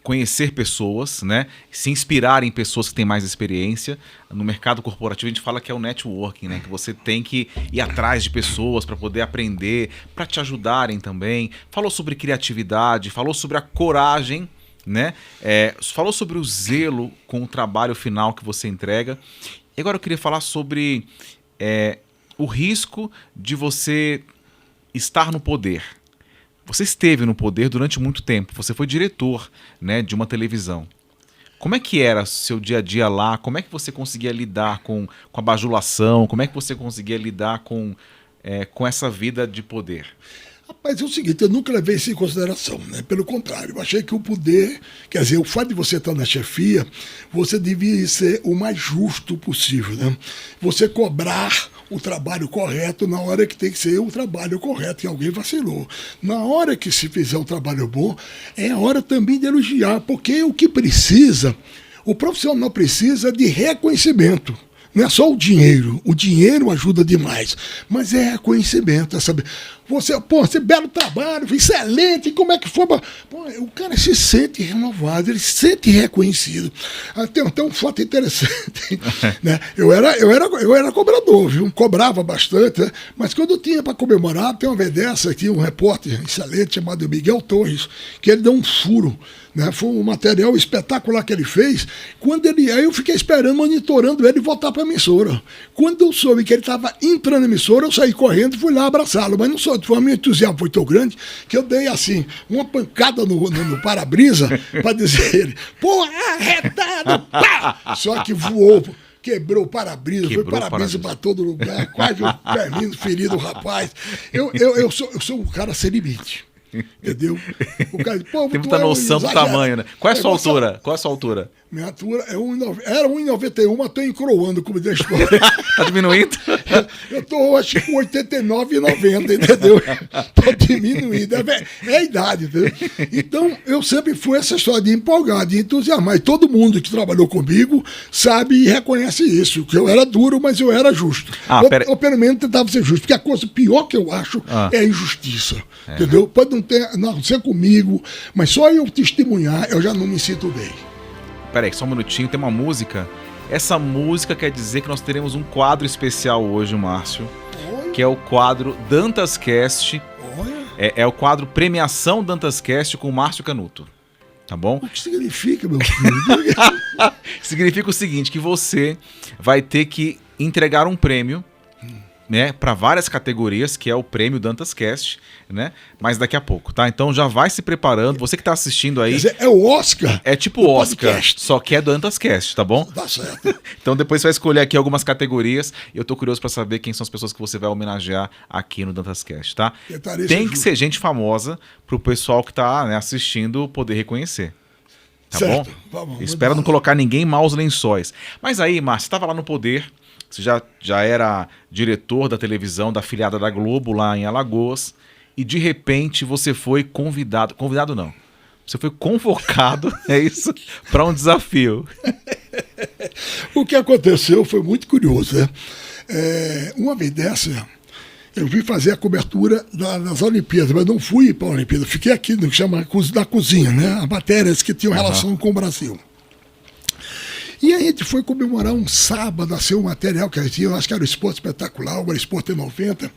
S3: conhecer pessoas, né? Se inspirar em pessoas que têm mais experiência. No mercado corporativo a gente fala que é o networking, né? Que você tem que ir atrás de pessoas para poder aprender, para te ajudarem também. Falou sobre criatividade, falou sobre a coragem, né? Falou sobre o zelo com o trabalho final que você entrega. E agora eu queria falar sobre o risco de você estar no poder. Você esteve no poder durante muito tempo, você foi diretor, né, de uma televisão. Como é que era seu dia a dia lá? Como é que você conseguia lidar com a bajulação? Como é que você conseguia lidar com essa vida de poder?
S2: Rapaz, é o seguinte, eu nunca levei isso em consideração, né? Pelo contrário, eu achei que o poder, quer dizer, o fato de você estar na chefia, você devia ser o mais justo possível, né? Você cobrar o trabalho correto na hora que tem que ser o trabalho correto, e alguém vacilou. Na hora que se fizer um trabalho bom, é a hora também de elogiar, porque o que precisa, o profissional precisa de reconhecimento. Não é só o dinheiro ajuda demais, mas é reconhecimento, é saber. Você belo trabalho, excelente, como é que foi? O cara se sente renovado, ele se sente reconhecido. Tem um fato interessante, né? Eu era cobrador, viu? Cobrava bastante, né? Mas quando eu tinha para comemorar, tem uma vez dessa aqui, um repórter excelente chamado Miguel Torres, que ele deu um furo, né? Foi um material espetacular que ele fez. Aí eu fiquei esperando, monitorando ele voltar para a emissora. Quando eu soube que ele estava entrando na emissora, eu saí correndo e fui lá abraçá-lo, mas não sou. O meu entusiasmo foi tão grande que eu dei assim, uma pancada no para-brisa para dizer ele, pô, arretado, pá! Só que voou, quebrou o para-brisa, foi para-brisa para todo lugar, quase um perninho ferido, rapaz. Eu sou um cara sem limite. Entendeu? O cara diz, pô,
S3: Tem muita noção do tamanho, né? Qual é a sua altura? Qual é a sua altura?
S2: Minha altura é 1,90. Era 1,91, mas tô encroando, como diz a história.
S3: Tá diminuindo?
S2: Eu tô, acho que com 89,90, entendeu? Tô diminuindo. É a idade, entendeu? Então, eu sempre fui essa história de empolgar, de entusiasmar. E todo mundo que trabalhou comigo sabe e reconhece isso, que eu era duro, mas eu era justo. Ou pelo menos tentava ser justo, porque a coisa pior que eu acho é a injustiça, entendeu? Pode não ser comigo, mas só eu testemunhar, eu já não me sinto bem.
S3: Peraí, só um minutinho, tem uma música. Essa música quer dizer que nós teremos um quadro especial hoje, Márcio, que é o quadro Dantas Cast. É o quadro Premiação Dantas Cast com o Márcio Canuto. Tá bom?
S2: O que significa, meu filho?
S3: Significa o seguinte, que você vai ter que entregar um prêmio, né, para várias categorias, que é o prêmio Dantas Cast, né? Mas daqui a pouco, tá? Então já vai se preparando. Você que tá assistindo aí...
S2: Quer dizer, é o Oscar?
S3: É tipo o Oscar, só que é Dantas Cast, tá bom?
S2: Tá certo.
S3: Então depois você vai escolher aqui algumas categorias e eu tô curioso para saber quem são as pessoas que você vai homenagear aqui no Dantas Cast, tá? Tem que ser gente famosa pro pessoal que tá, né, assistindo poder reconhecer. Tá certo. Bom? Vamos, espero não colocar ninguém em maus lençóis. Mas aí, Márcio, você tava lá no Poder... Você já era diretor da televisão da afiliada da Globo lá em Alagoas e de repente você foi convidado não, você foi convocado, é isso, para um desafio.
S2: O que aconteceu foi muito curioso, né? Uma vez dessa, eu vim fazer a cobertura das Olimpíadas, mas não fui para a Olimpíada, fiquei aqui no que chama da cozinha, né? As matérias que tinham relação com o Brasil. E aí a gente foi comemorar um sábado, assim, um material que a gente tinha, eu acho que era o Esporte Espetacular, o Esporte 90,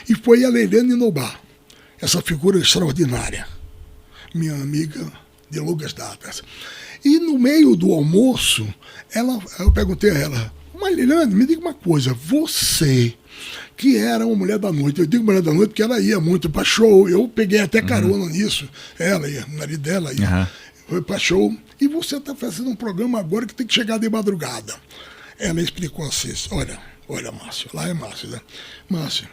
S2: e foi a Leilane Nobá, essa figura extraordinária, minha amiga de longas datas. E no meio do almoço, eu perguntei a ela, mas Leilane, me diga uma coisa, você que era uma mulher da noite, eu digo mulher da noite porque ela ia muito para show, eu peguei até carona nisso, ela ia, o marido dela ia. Foi para show, e você está fazendo um programa agora que tem que chegar de madrugada. Ela explicou assim, olha Márcio, lá é Márcio, né? Márcio,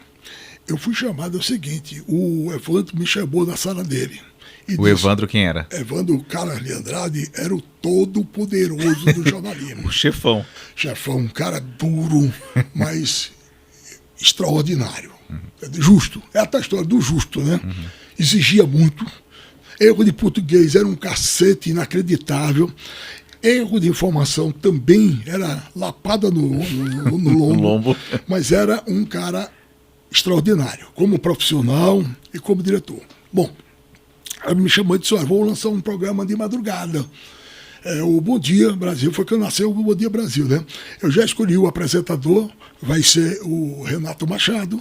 S2: eu fui chamado, é o seguinte, o Evandro me chamou na sala dele.
S3: O disse, Evandro quem era?
S2: Evandro Carlos de Andrade era o todo poderoso do jornalismo.
S3: O chefão.
S2: Chefão, um cara duro, mas extraordinário. Justo, é a história do justo, né? Exigia muito. Erro de português era um cacete inacreditável. Erro de informação também era lapada no lombo. Mas era um cara extraordinário, como profissional e como diretor. Bom, ela me chamou e disse, vou lançar um programa de madrugada. O Bom Dia Brasil, foi que eu nasci o Bom Dia Brasil, né? Eu já escolhi o apresentador, vai ser o Renato Machado,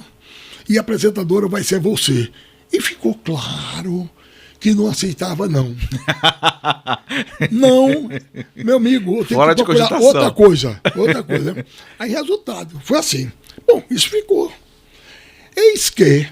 S2: e a apresentadora vai ser você. E ficou claro que não aceitava, não. Não, meu amigo, eu tenho
S3: Fora
S2: que procurar
S3: de
S2: outra coisa. Né? Aí, resultado, foi assim. Bom, isso ficou. Eis que,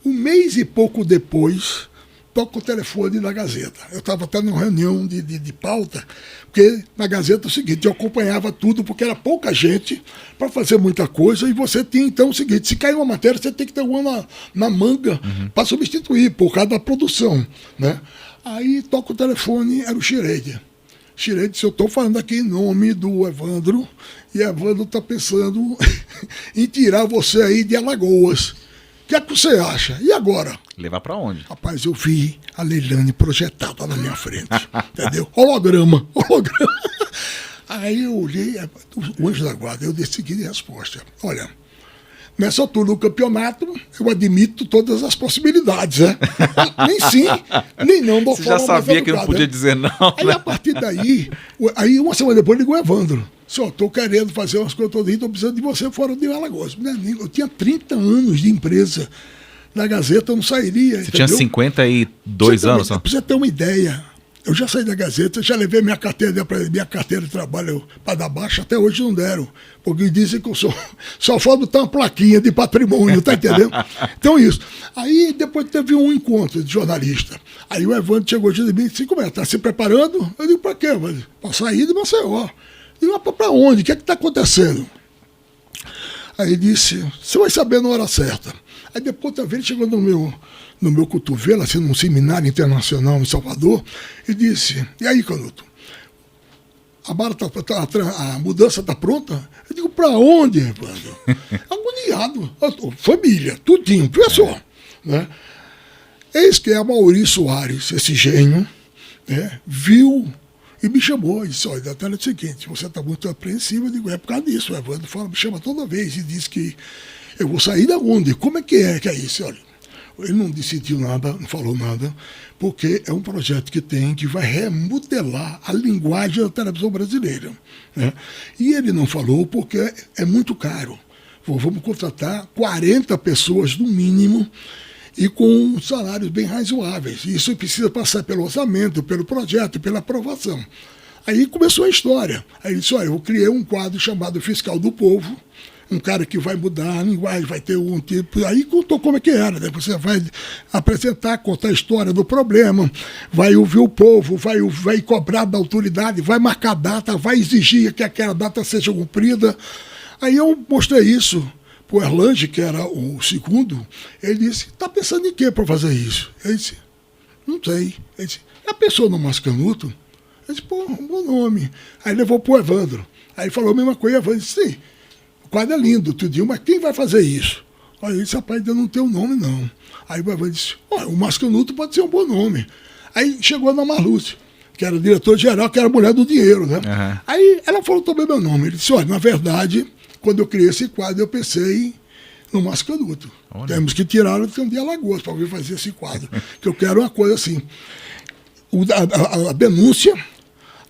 S2: um mês e pouco depois, toca o telefone na Gazeta. Eu estava até numa reunião de pauta, porque na Gazeta é o seguinte, eu acompanhava tudo, porque era pouca gente para fazer muita coisa, e você tinha então o seguinte, se cair uma matéria, você tem que ter uma na manga para substituir, por causa da produção, né? Aí toca o telefone, era o Schreider. Schreider disse, eu estou falando aqui em nome do Evandro, e Evandro está pensando em tirar você aí de Alagoas. O que é que você acha? E agora?
S3: Levar pra onde?
S2: Rapaz, eu vi a Leilane projetada na minha frente. Entendeu? Holograma. Aí eu olhei, o anjo da guarda, eu dei a seguinte resposta. Olha, nessa altura do campeonato, eu admito todas as possibilidades, né? Nem sim, nem não.
S3: Você já sabia que não podia dizer não,
S2: Aí,
S3: né?
S2: a partir daí, uma semana depois, ligou o Evandro. Só estou querendo fazer umas coisas todas, estou precisando de você fora de Alagoas. Eu tinha 30 anos de empresa. Na Gazeta eu não sairia.
S3: Você tinha 52 anos?
S2: Pra você ter uma ideia, eu já saí da Gazeta, já levei minha carteira de trabalho para dar baixa, até hoje não deram. Porque dizem que eu só falta botar uma plaquinha de patrimônio, tá entendendo? Então isso. Aí depois teve um encontro de jornalista. Aí o Evandro chegou de mim e disse, como é, tá se preparando? Eu digo, para quê? Para sair de Maceió. Eu digo, para onde? O que é que está acontecendo? Aí ele disse, você vai saber na hora certa. Aí depois também ele chegou no meu cotovelo, assim, num seminário internacional em Salvador, e disse, e aí, Canuto? A mudança está pronta? Eu digo, para onde, Evandro? Agoniado. Família, tudinho, professor. Né? Eis que a Mauri Soares, esse gênio, né, viu e me chamou. E disse, olha, é o seguinte, você está muito apreensivo. Eu digo, é por causa disso. O Evandro fala, me chama toda vez e diz que eu vou sair da onde? Como é que é isso? Olha, ele não decidiu nada, não falou nada, porque é um projeto que vai remodelar a linguagem da televisão brasileira. Né? E ele não falou porque é muito caro. Vamos contratar 40 pessoas no mínimo e com salários bem razoáveis. Isso precisa passar pelo orçamento, pelo projeto, pela aprovação. Aí começou a história. Aí ele disse, olha, eu criei um quadro chamado Fiscal do Povo, um cara que vai mudar a linguagem, vai ter um tipo... Aí contou como é que era, né? Você vai apresentar, contar a história do problema, vai ouvir o povo, vai cobrar da autoridade, vai marcar data, vai exigir que aquela data seja cumprida. Aí eu mostrei isso para o Erlange, que era o segundo. Ele disse, está pensando em quê para fazer isso? Ele disse, não sei. Ele disse, já pensou no Mascanuto? Ele disse, pô, um bom nome. Aí levou para o Evandro. Aí falou a mesma coisa, o Evandro disse, sim. O quadro é lindo, tudinho, mas quem vai fazer isso? Aí ele disse, rapaz, ainda não tem um nome, não. Aí o Evandro disse, o Mascanuto pode ser um bom nome. Aí chegou a Ana Marlúcia, que era diretora-geral, que era a mulher do dinheiro, né? Uhum. Aí ela falou também meu nome. Ele disse, olha, na verdade, quando eu criei esse quadro, eu pensei no Mascanuto. Olha. Temos que tirar o de Alagoas para vir fazer esse quadro. Que eu quero uma coisa assim, a denúncia,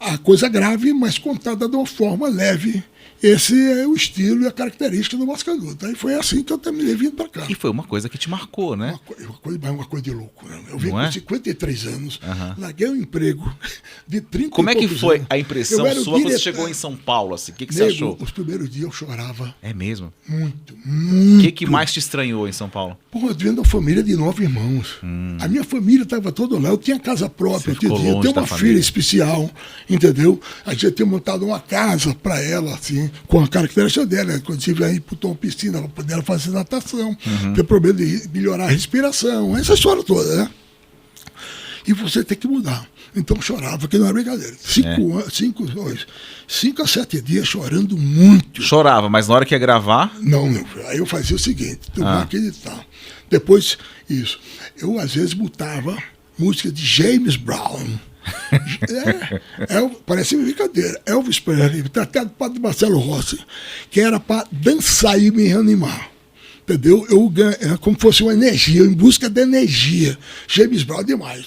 S2: a coisa grave, mas contada de uma forma leve. Esse é o estilo e a característica do Mascanuto. Aí foi assim que eu terminei vindo para cá.
S3: E foi uma coisa que te marcou, né?
S2: Uma coisa de louco. Né? Eu vim com 53 anos, larguei um emprego de 30
S3: Como é que foi
S2: anos.
S3: A impressão sua quando você chegou em São Paulo? Assim? O que você achou?
S2: Os primeiros dias eu chorava.
S3: É mesmo?
S2: Muito.
S3: O que mais te estranhou em São Paulo?
S2: Pô, eu vendo uma família de 9 irmãos. A minha família estava toda lá. Eu tinha casa própria, eu tenho uma filha especial, entendeu? A gente tinha montado uma casa para ela, assim, com a característica dela. Inclusive, aí botou uma piscina para poder fazer natação, ter problema de melhorar a respiração, essa história toda, né? E você tem que mudar. Então chorava, que não era brincadeira. 5 a 7 dias chorando muito.
S3: Chorava, mas na hora que ia gravar?
S2: Não. Aí eu fazia o seguinte, tu vai acreditar. Depois, isso. Eu, às vezes, botava música de James Brown. Parece brincadeira. Elvis Presley, tratado para Marcelo Rossi, que era para dançar e me reanimar. Entendeu? É como se fosse uma energia, em busca de energia. James Brown demais.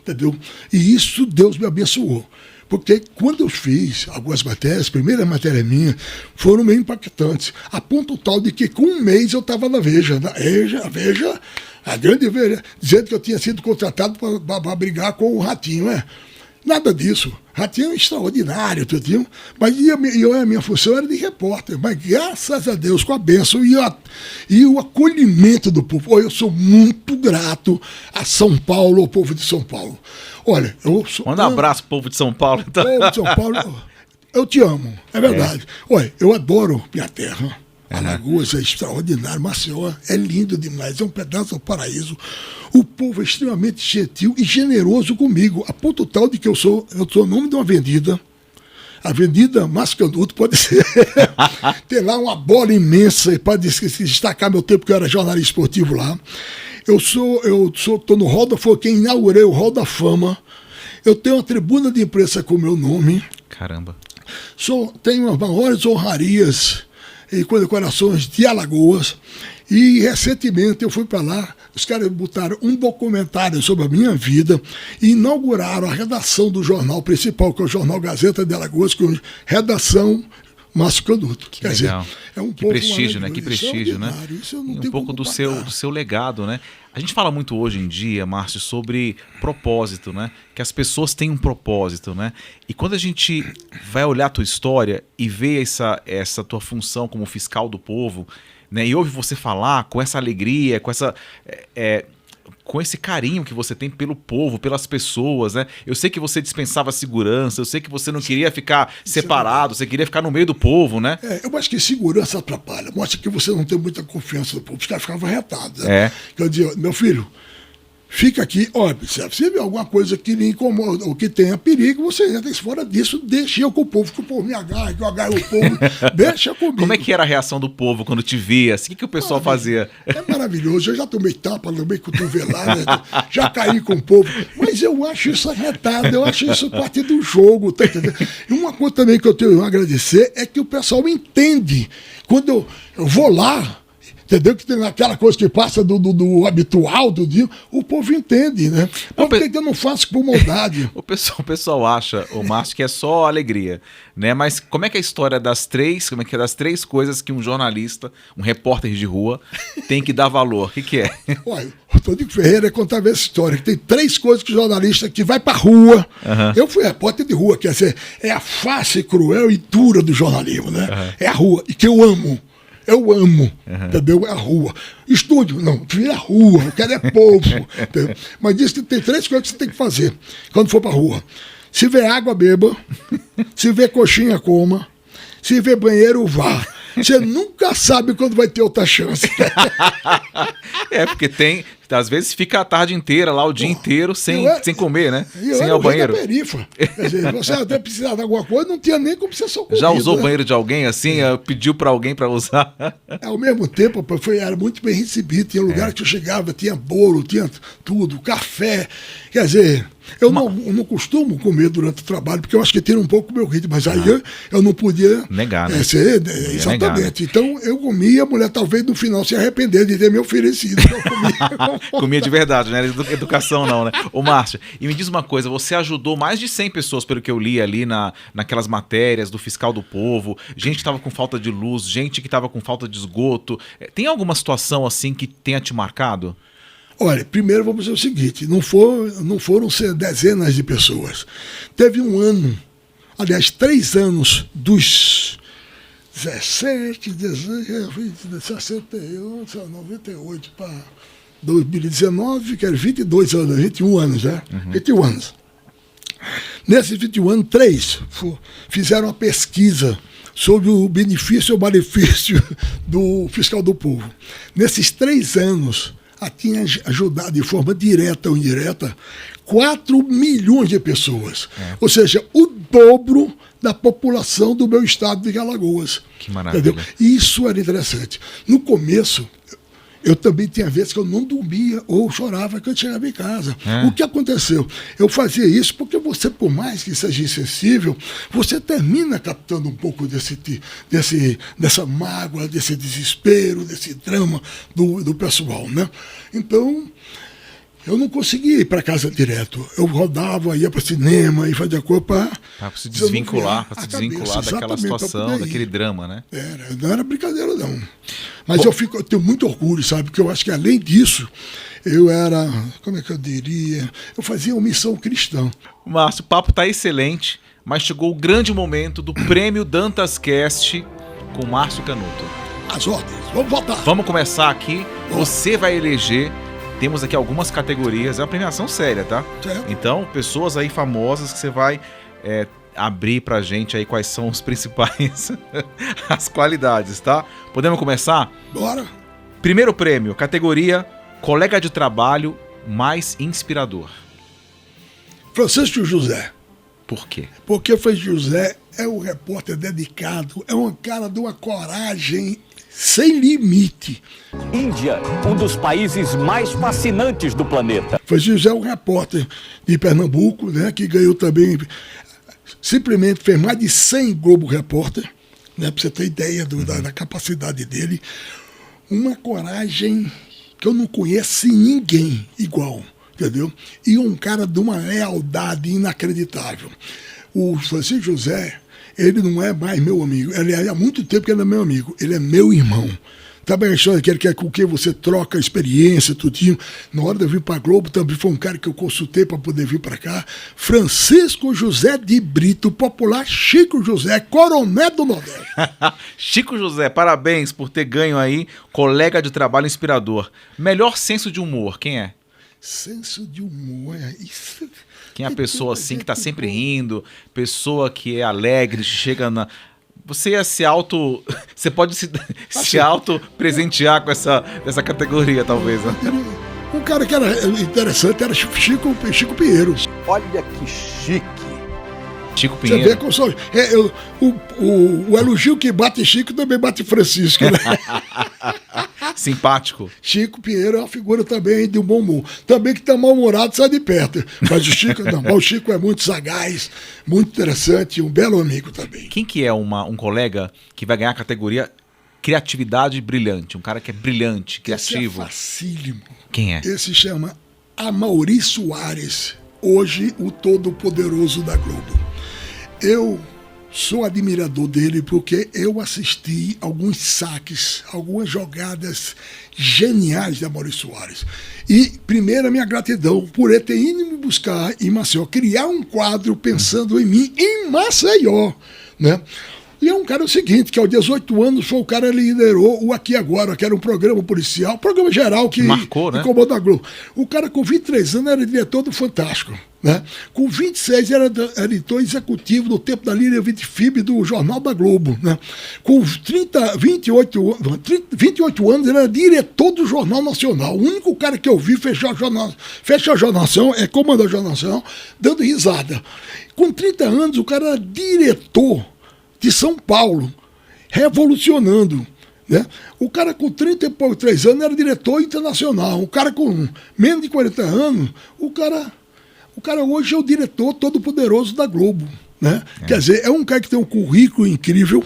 S2: Entendeu? E isso Deus me abençoou. Porque quando eu fiz algumas matérias, a primeira matéria minha, foram meio impactantes. A ponto tal de que com um mês eu estava na Veja. Veja, a grande Veja, dizendo que eu tinha sido contratado para brigar com o Ratinho, né? Nada disso. Ratinho é extraordinário, tudinho. Mas a minha função era de repórter. Mas graças a Deus, com a bênção e o acolhimento do povo. Eu sou muito grato a São Paulo, ao povo de São Paulo. Olha,
S3: manda um abraço, povo de São Paulo. Então.
S2: Povo de São Paulo, eu te amo, é verdade. Olha, eu adoro minha terra. Alagoas é extraordinário, Maceió é lindo demais, é um pedaço do paraíso. O povo é extremamente gentil e generoso comigo, a ponto tal de que eu sou o nome de uma avenida. Avenida Mascanuto, pode ser. Tem lá uma bola imensa, para destacar meu tempo que eu era jornalista esportivo lá. Eu estou no Hall da Fama, quem inaugurei o Hall da Fama. Eu tenho uma tribuna de imprensa com o meu nome.
S3: Caramba.
S2: Tenho as maiores honrarias e condecorações de Alagoas. E recentemente eu fui para lá, os caras botaram um documentário sobre a minha vida e inauguraram a redação do jornal principal, que é o Jornal Gazeta de Alagoas, com redação Mascanuto.
S3: Quer legal. Dizer, é um que prestígio, né? Que prestígio, né? Um pouco do seu legado, né? A gente fala muito hoje em dia, Márcio, sobre propósito, né? Que as pessoas têm um propósito, né? E quando a gente vai olhar a tua história e vê essa tua função como fiscal do povo, né? E ouve você falar com essa alegria, com com esse carinho que você tem pelo povo, pelas pessoas, né? Eu sei que você dispensava segurança, eu sei que você não queria ficar separado, você queria ficar no meio do povo, né?
S2: Eu acho que segurança atrapalha, mostra que você não tem muita confiança no povo, os caras ficavam retados, né? Eu dizia, meu filho, fica aqui, observe, se vê alguma coisa que lhe incomoda ou que tenha perigo, você entra fora disso, deixa eu com o povo, que o povo me agarra, que eu agarro o povo, deixa comigo.
S3: Como é que era a reação do povo quando te via? Assim, o que o pessoal fazia?
S2: É maravilhoso, eu já tomei tapa, tomei cotovelada, já caí com o povo, mas eu acho isso arretado, eu acho isso parte do jogo, tá entendendo? E uma coisa também que eu tenho a agradecer é que o pessoal entende, quando eu vou lá, entendeu? Que tem aquela coisa que passa do habitual do dia, o povo entende, né? Mas por que eu não faço por maldade?
S3: O pessoal acha, o Márcio, que é só alegria, né? Mas como é que é a história das três coisas que um jornalista, um repórter de rua, tem que dar valor? O que é?
S2: Olha, o Tonico Ferreira contava essa história, que tem 3 coisas que o jornalista que vai pra rua. Eu fui repórter de rua, quer dizer, é a face cruel e dura do jornalismo, né? É a rua, e que eu amo. Eu amo, entendeu? É a rua. Estúdio, não, vira a rua, eu quero é povo. Entendeu? Mas diz que tem 3 coisas que você tem que fazer quando for pra rua. Se vê água, beba. Se vê coxinha, coma. Se vê banheiro, vá. Você nunca sabe quando vai ter outra chance.
S3: Porque tem... Às vezes fica a tarde inteira lá, o dia inteiro, sem comer, né? Sem ir ao banheiro.
S2: Quer dizer, você até precisava de alguma coisa, não tinha nem como você socorrer.
S3: Já usou o banheiro de alguém assim? Pediu pra alguém pra usar?
S2: Ao mesmo tempo, era muito bem recebido. Tinha lugar que eu chegava, tinha bolo, tinha tudo, café. Quer dizer, eu não costumo comer durante o trabalho, porque eu acho que tira um pouco o meu ritmo, mas aí eu não podia
S3: negar, né?
S2: Exatamente. Negar, né? Então eu comia, a mulher talvez no final se arrepender de ter me oferecido. Eu comia.
S3: Comia de verdade, não era educação não, né? Ô Márcio, e me diz uma coisa, você ajudou mais de 100 pessoas, pelo que eu li ali naquelas matérias do Fiscal do Povo, gente que estava com falta de luz, gente que estava com falta de esgoto. Tem alguma situação assim que tenha te marcado?
S2: Olha, primeiro vamos dizer o seguinte, não foram dezenas de pessoas. Teve um ano, aliás, 3 anos dos 17, 18, 61, 98 para 2019, que era 22 anos, 21 anos, né? 21 anos. Nesses 21 anos, 3 fizeram uma pesquisa sobre o benefício ou malefício do Fiscal do Povo. Nesses 3 anos, tinha ajudado de forma direta ou indireta 4 milhões de pessoas. Ou seja, o dobro da população do meu estado de Alagoas.
S3: Que maravilha.
S2: Entendeu? Isso era interessante. No começo, eu também tinha vezes que eu não dormia ou chorava quando chegava em casa. O que aconteceu? Eu fazia isso porque você, por mais que seja insensível, você termina captando um pouco dessa mágoa, desse desespero, desse drama do pessoal, né? Então, eu não conseguia ir para casa direto. Eu rodava, ia para cinema e fazia coisa para
S3: se desvincular, daquela situação, daquele drama, né?
S2: Não era brincadeira, não. Mas eu tenho muito orgulho, sabe? Porque eu acho que, além disso, eu era, como é que eu diria? Eu fazia uma missão cristã.
S3: Márcio, o papo tá excelente, mas chegou o grande momento do Prêmio Dantas Cast com Márcio Canuto.
S2: As ordens, vamos votar.
S3: Vamos começar aqui. Você vai eleger. Temos aqui algumas categorias, é uma premiação séria, tá?
S2: Certo.
S3: Então, pessoas aí famosas que você vai abrir pra gente aí quais são os principais, as qualidades, tá? Podemos começar?
S2: Bora.
S3: Primeiro prêmio, categoria colega de trabalho mais inspirador.
S2: Francisco José.
S3: Por quê?
S2: Porque Francisco José é um repórter dedicado, é um cara de uma coragem sem limite.
S5: Índia, um dos países mais fascinantes do planeta.
S2: Francisco José é um repórter de Pernambuco, né, que ganhou também, simplesmente fez mais de 100 Globo Repórter, né, para você ter ideia da capacidade dele. Uma coragem que eu não conheço em ninguém igual, entendeu? E um cara de uma lealdade inacreditável. O Francisco José, ele não é mais meu amigo. Há muito tempo que ele é meu amigo. Ele é meu irmão. Também a história que ele quer com quem você troca experiência, tudinho. Na hora de eu vir para a Globo, também foi um cara que eu consultei para poder vir para cá. Francisco José de Brito, popular Chico José, coronel do Nordeste.
S3: Chico José, parabéns por ter ganho aí colega de trabalho inspirador. Melhor senso de humor, quem é?
S2: Senso de humor. Isso,
S3: Quem é a pessoa assim que tá sempre rindo, pessoa que é alegre, chega na... Você ia se auto... Você pode se auto-presentear com essa categoria, talvez, né?
S2: Um cara que era interessante era Chico Pinheiro.
S4: Olha que chique.
S3: Chico
S2: Você vê
S3: Pinheiro.
S2: como só, o elogio que bate Chico também bate Francisco, né?
S3: Simpático.
S2: Chico Pinheiro é uma figura também de um bom humor. Também que tá mal-humorado sai de perto. Mas o Chico não. Mas o Chico é muito sagaz, muito interessante, um belo amigo também.
S3: Quem que é um colega que vai ganhar a categoria criatividade brilhante? Um cara que é brilhante, criativo.
S2: Esse é facílimo.
S3: Quem é?
S2: Esse chama Amaury Soares, hoje o todo-poderoso da Globo. Eu sou admirador dele porque eu assisti alguns saques, algumas jogadas geniais de Amaury Soares. E, primeiro, a minha gratidão por ele ter ido me buscar em Maceió, criar um quadro pensando em mim em Maceió, né? E é um cara o seguinte, que aos 18 anos foi o cara que liderou o Aqui Agora, que era um programa policial, programa geral que
S3: marcou, né?
S2: incomodou a Globo. O cara com 23 anos era diretor do Fantástico, né? Com 26 era editor executivo no tempo da linha Vitifib do Jornal da Globo, né? Com 28 anos ele era diretor do Jornal Nacional. O único cara que eu vi fechar o Jornal Nacional, comandar o Jornal Nacional, dando risada. Com 30 anos o cara era diretor de São Paulo, revolucionando, né? O cara com 33 anos era diretor internacional. O cara com menos de 40 anos, o cara hoje é o diretor todo-poderoso da Globo, né? Quer dizer, é um cara que tem um currículo incrível,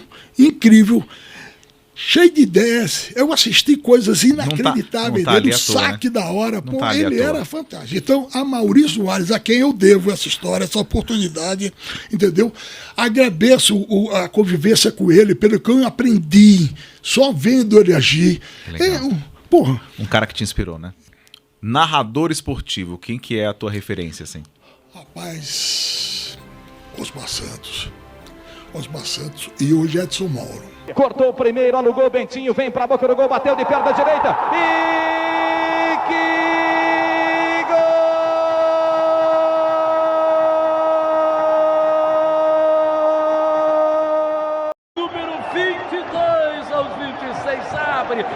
S2: cheio de ideias. Eu assisti coisas inacreditáveis
S3: não tá
S2: dele,
S3: ali
S2: o
S3: à toa,
S2: saque da hora.
S3: Não
S2: Pô,
S3: tá ali à
S2: ele
S3: toa.
S2: era fantástico. Então, a Amaury Soares, a quem eu devo essa história, essa oportunidade, entendeu? Agradeço a convivência com ele, pelo que eu aprendi, só vendo ele agir.
S3: Legal.
S2: Porra,
S3: Um cara que te inspirou, né? Narrador esportivo, quem que é a tua referência, assim?
S2: rapaz, Osmar Santos e hoje Edson Mauro.
S5: Cortou o primeiro, alugou o Bentinho, vem pra boca do gol, bateu de perna direita. E que gol! Número 22 aos 26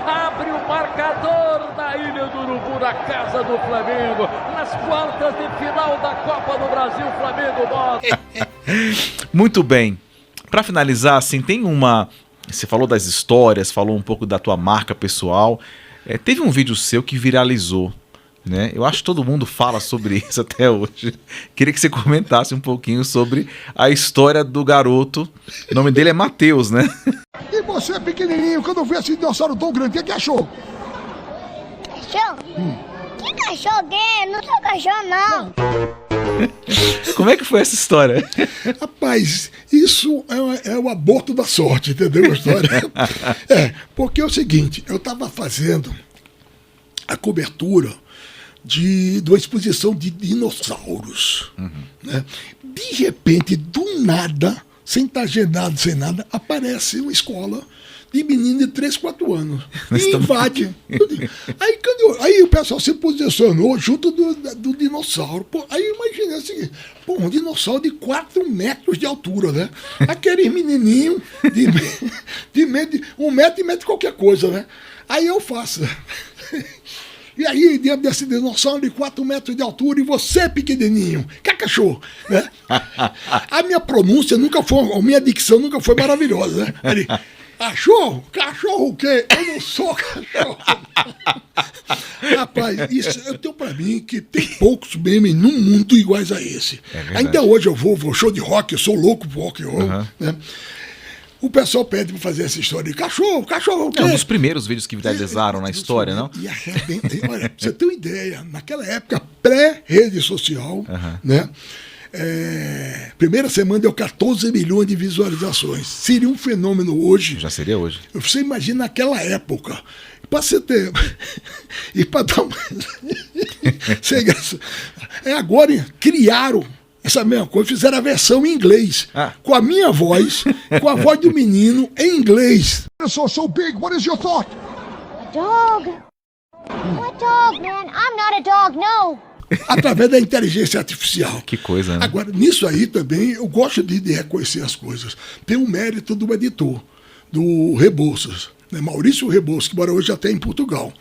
S5: abre o marcador da Ilha do Urubu, na casa do Flamengo. Nas quartas de final da Copa do Brasil, Flamengo bota.
S3: Muito bem. Pra finalizar, assim, tem uma... Você falou das histórias, falou um pouco da tua marca pessoal. Teve um vídeo seu que viralizou, né? Eu acho que todo mundo fala sobre isso até hoje. Queria que você comentasse um pouquinho sobre a história do garoto. O nome dele é Matheus, né?
S2: E você, pequenininho, quando viu esse dinossauro tão grande, o que achou?
S1: Cachorro? Que cachorro? Não sou cachorro, não.
S3: Como é que foi essa história?
S2: Rapaz, isso é o aborto da sorte, entendeu a história? Porque é o seguinte, eu estava fazendo a cobertura de uma exposição de dinossauros, né? De repente, do nada, sem estar agendado, sem nada, aparece uma escola de menino de 3, 4 anos. E invade. Aí o pessoal se posicionou junto do dinossauro. Pô, aí eu imaginei assim, um dinossauro de 4 metros de altura, né? Aquele menininho de 1 metro e metro qualquer coisa, né? Aí eu faço. E aí, diante desse dinossauro de 4 metros de altura, e você, pequenininho, que cachorro, né? A minha pronúncia nunca foi, a minha dicção nunca foi maravilhosa, né? Ele, cachorro? Cachorro o quê? Eu não sou cachorro. Rapaz, isso eu tenho pra mim que tem poucos memes no mundo iguais a esse. Ainda hoje eu vou show de rock, eu sou louco por rock and roll, né? O pessoal pede pra fazer essa história de cachorro o quê?
S3: É um dos primeiros vídeos que viralizaram na história, não?
S2: E arrebenta. Olha, pra você ter uma ideia, naquela época, pré-rede social, né? Primeira semana deu 14 milhões de visualizações. Seria um fenômeno hoje.
S3: Já seria hoje.
S2: Você imagina naquela época. Pra você ter. E pra dar uma. Sem graça. Agora criaram essa mesma coisa, fizeram a versão em inglês. Com a minha voz, com a voz do menino em inglês. So big, what is your thought?
S1: Dog. What dog, man? I'm not a dog, no.
S2: Através da inteligência artificial.
S3: Que coisa, né?
S2: Agora, nisso aí também, eu gosto de reconhecer as coisas. Tem um mérito do editor, do Rebouças, né? Maurício Rebouças, que mora hoje até em Portugal.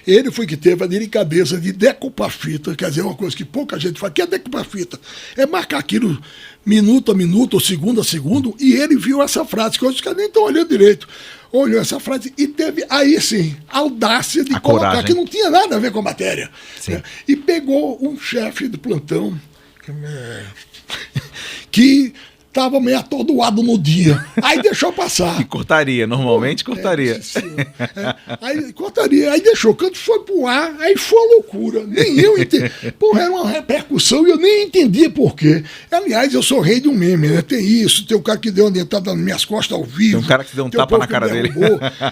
S2: Ele foi que teve a delicadeza de decupar fita, quer dizer, uma coisa que pouca gente faz. O que é decupar fita? É marcar aquilo minuto a minuto, ou segundo a segundo, e ele viu essa frase, que os caras nem estão olhando direito. Olhou essa frase e teve, aí sim, a audácia de colocar,
S3: coragem.
S2: que não tinha nada a ver com a matéria.
S3: Sim.
S2: Né? E pegou um chefe de plantão que estava meio atordoado no dia. Aí deixou passar.
S3: E cortaria, normalmente cortaria.
S2: Aí cortaria, aí deixou, quando foi pro ar, aí foi uma loucura. Nem eu entendi. Porra, era uma repercussão e eu nem entendia por quê. Aliás, eu sou rei de um meme, né? Tem isso, tem o cara que deu uma dentada nas minhas costas ao vivo.
S3: Tem um cara que deu um
S2: tem
S3: tapa
S2: o
S3: na cara dele.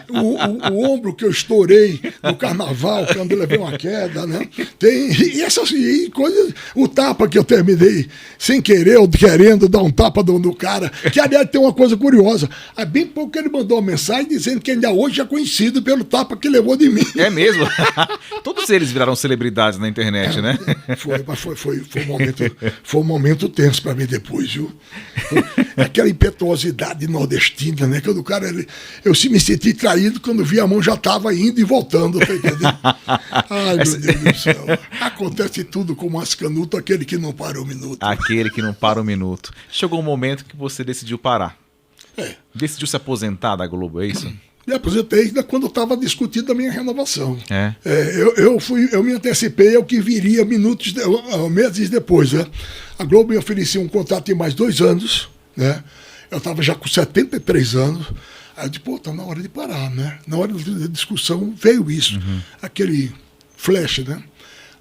S2: O ombro que eu estourei no carnaval, quando eu levei uma queda, né? Tem e essas coisas. O tapa que eu terminei sem querer, ou querendo dar um tapa no cara. Que, aliás, tem uma coisa curiosa. Há bem pouco que ele mandou uma mensagem dizendo que ainda hoje é conhecido pelo tapa que levou de mim.
S3: É mesmo? Todos eles viraram celebridades na internet, né?
S2: Foi um momento tenso para mim depois, viu? Aquela impetuosidade nordestina, né? Quando o cara, eu me senti traído quando vi a mão já estava indo e voltando, tá entendendo? Ai, meu Deus do céu. Acontece tudo com o Mascanuto, aquele que não para um minuto.
S3: Aquele que não para um minuto. Chegou um momento que você decidiu parar. Decidiu se aposentar da Globo, é isso?
S2: Me aposentei quando eu estava discutindo a minha renovação. Eu me antecipei ao que viria meses depois. Né? A Globo me oferecia um contrato de mais 2 anos. Né? Eu estava já com 73 anos. Aí eu disse, pô, tá na hora de parar. Né? Na hora da discussão veio isso. Aquele flash. Né?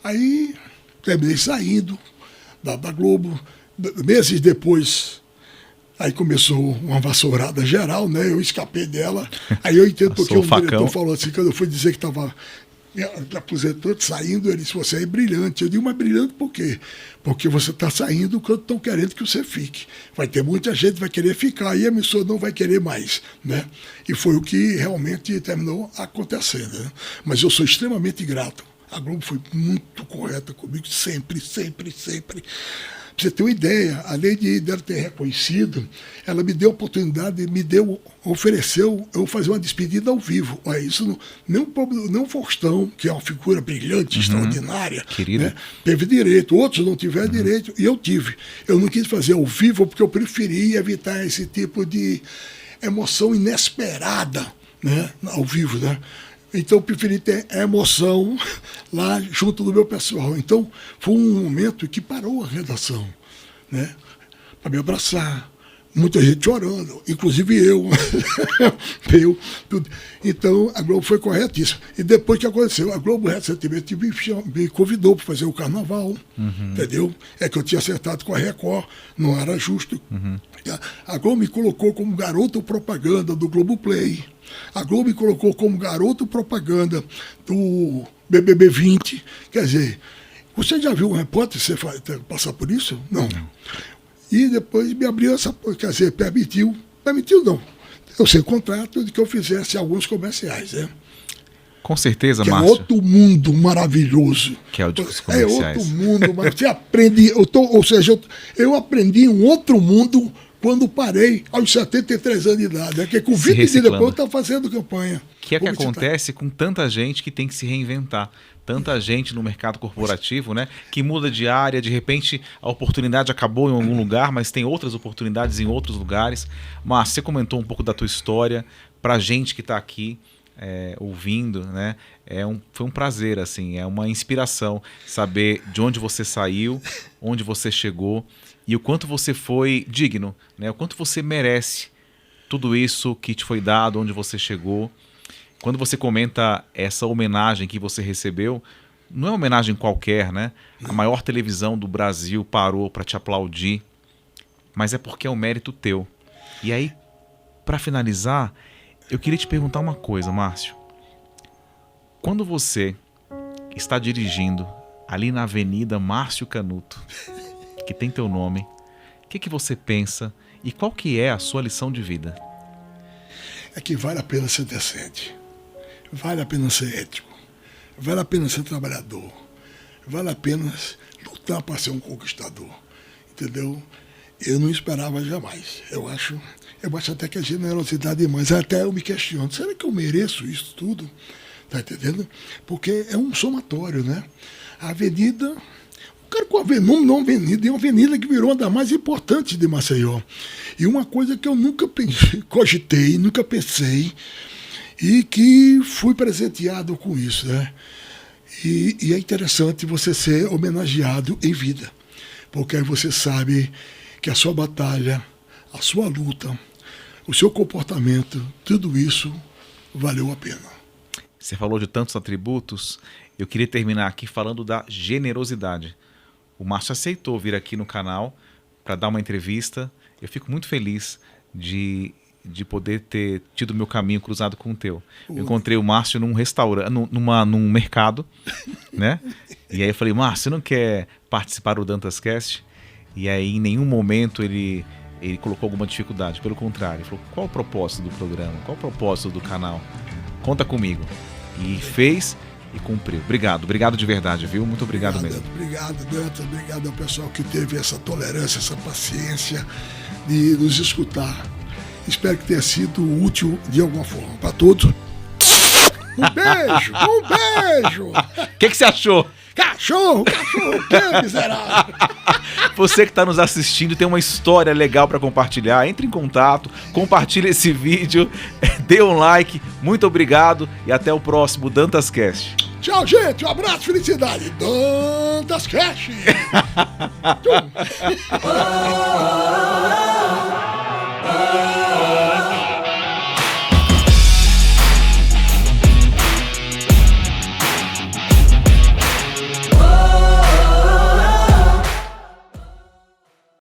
S2: Aí terminei saindo da Globo. Meses depois... Aí começou uma vassourada geral, né? Eu escapei dela. Aí eu entendo porque o diretor falou assim, quando eu fui dizer que estava me aposentando, saindo, ele disse, você é brilhante. Eu digo, mas brilhante por quê? Porque você está saindo quando estão querendo que você fique. Vai ter muita gente que vai querer ficar e a emissora não vai querer mais, né? E foi o que realmente terminou acontecendo, né? Mas eu sou extremamente grato. A Globo foi muito correta comigo, sempre, sempre, sempre. Pra você ter uma ideia, além de ela ter reconhecido, ela me deu a oportunidade, ofereceu eu fazer uma despedida ao vivo. Olha, isso não o Faustão, que é uma figura brilhante, extraordinária, né, teve direito, outros não tiveram direito, e eu tive. Eu não quis fazer ao vivo porque eu preferia evitar esse tipo de emoção inesperada, né, ao vivo, né? Então eu preferi ter a emoção lá junto do meu pessoal. Então foi um momento que parou a redação, né? Para me abraçar. Muita gente chorando, inclusive eu. Tudo. Então a Globo foi corretíssima. E depois que aconteceu, a Globo recentemente me convidou para fazer o carnaval, entendeu? É que eu tinha acertado com a Record, não era justo. A Globo me colocou como garoto propaganda do Globoplay. A Globo me colocou como garoto propaganda do BBB 20. Quer dizer, você já viu um repórter passar por isso? Não. E depois me abriu essa... Quer dizer, permitiu não. Eu sei o contrato de que eu fizesse alguns comerciais, né?
S3: Com certeza,
S2: que
S3: Márcio.
S2: É outro mundo maravilhoso.
S3: Que é o dos comerciais.
S2: É outro mundo, mas você aprende... Eu aprendi um outro mundo quando parei aos 73 anos de idade. É que com 20 dias depois eu estava fazendo campanha.
S3: Que é que acontece com tanta gente que tem que se reinventar. Tanta gente no mercado corporativo, né, que muda de área, de repente a oportunidade acabou em algum lugar, mas tem outras oportunidades em outros lugares. Mas você comentou um pouco da tua história, pra gente que está aqui ouvindo, né, foi um prazer, assim, é uma inspiração saber de onde você saiu, onde você chegou e o quanto você foi digno, né, o quanto você merece tudo isso que te foi dado, onde você chegou. Quando você comenta essa homenagem que você recebeu, não é uma homenagem qualquer, né? A maior televisão do Brasil parou para te aplaudir, mas é porque é um mérito teu. E aí, para finalizar, eu queria te perguntar uma coisa, Márcio. Quando você está dirigindo ali na Avenida Márcio Canuto, que tem teu nome, o que você pensa e qual que é a sua lição de vida?
S2: É que vale a pena ser decente. Vale a pena ser ético. vale a pena ser trabalhador, vale a pena lutar para ser um conquistador, entendeu? Eu não esperava jamais. Eu acho até que a generosidade é mais. Até eu me questiono, será que eu mereço isso tudo? Tá entendendo? Porque é um somatório, né? A avenida, o cara com o nome não avenida, é uma avenida que virou uma das mais importantes de Maceió. E uma coisa que eu nunca cogitei, nunca pensei, e que fui presenteado com isso, né? E é interessante você ser homenageado em vida, porque aí você sabe que a sua batalha, a sua luta, o seu comportamento, tudo isso valeu a pena.
S3: Você falou de tantos atributos, eu queria terminar aqui falando da generosidade. O Márcio aceitou vir aqui no canal para dar uma entrevista. Eu fico muito feliz de poder ter tido meu caminho cruzado com o teu. Eu encontrei o Márcio num restaurante, num mercado, né? E aí eu falei, Márcio, você não quer participar do DantasCast? E aí em nenhum momento ele colocou alguma dificuldade. Pelo contrário, ele falou, qual o propósito do programa? Qual o propósito do canal? Conta comigo. E fez e cumpriu. Obrigado de verdade, viu? Muito obrigado mesmo.
S2: Obrigado, Dantas. Obrigado ao pessoal que teve essa tolerância, essa paciência de nos escutar. Espero que tenha sido útil de alguma forma. Para todos, um beijo, um beijo.
S3: O que você achou?
S2: Cachorro, que miserável.
S3: Você que está nos assistindo tem uma história legal para compartilhar, entre em contato, compartilhe esse vídeo, dê um like, muito obrigado e até o próximo DantasCast.
S2: Tchau, gente, um abraço, felicidade. DantasCast.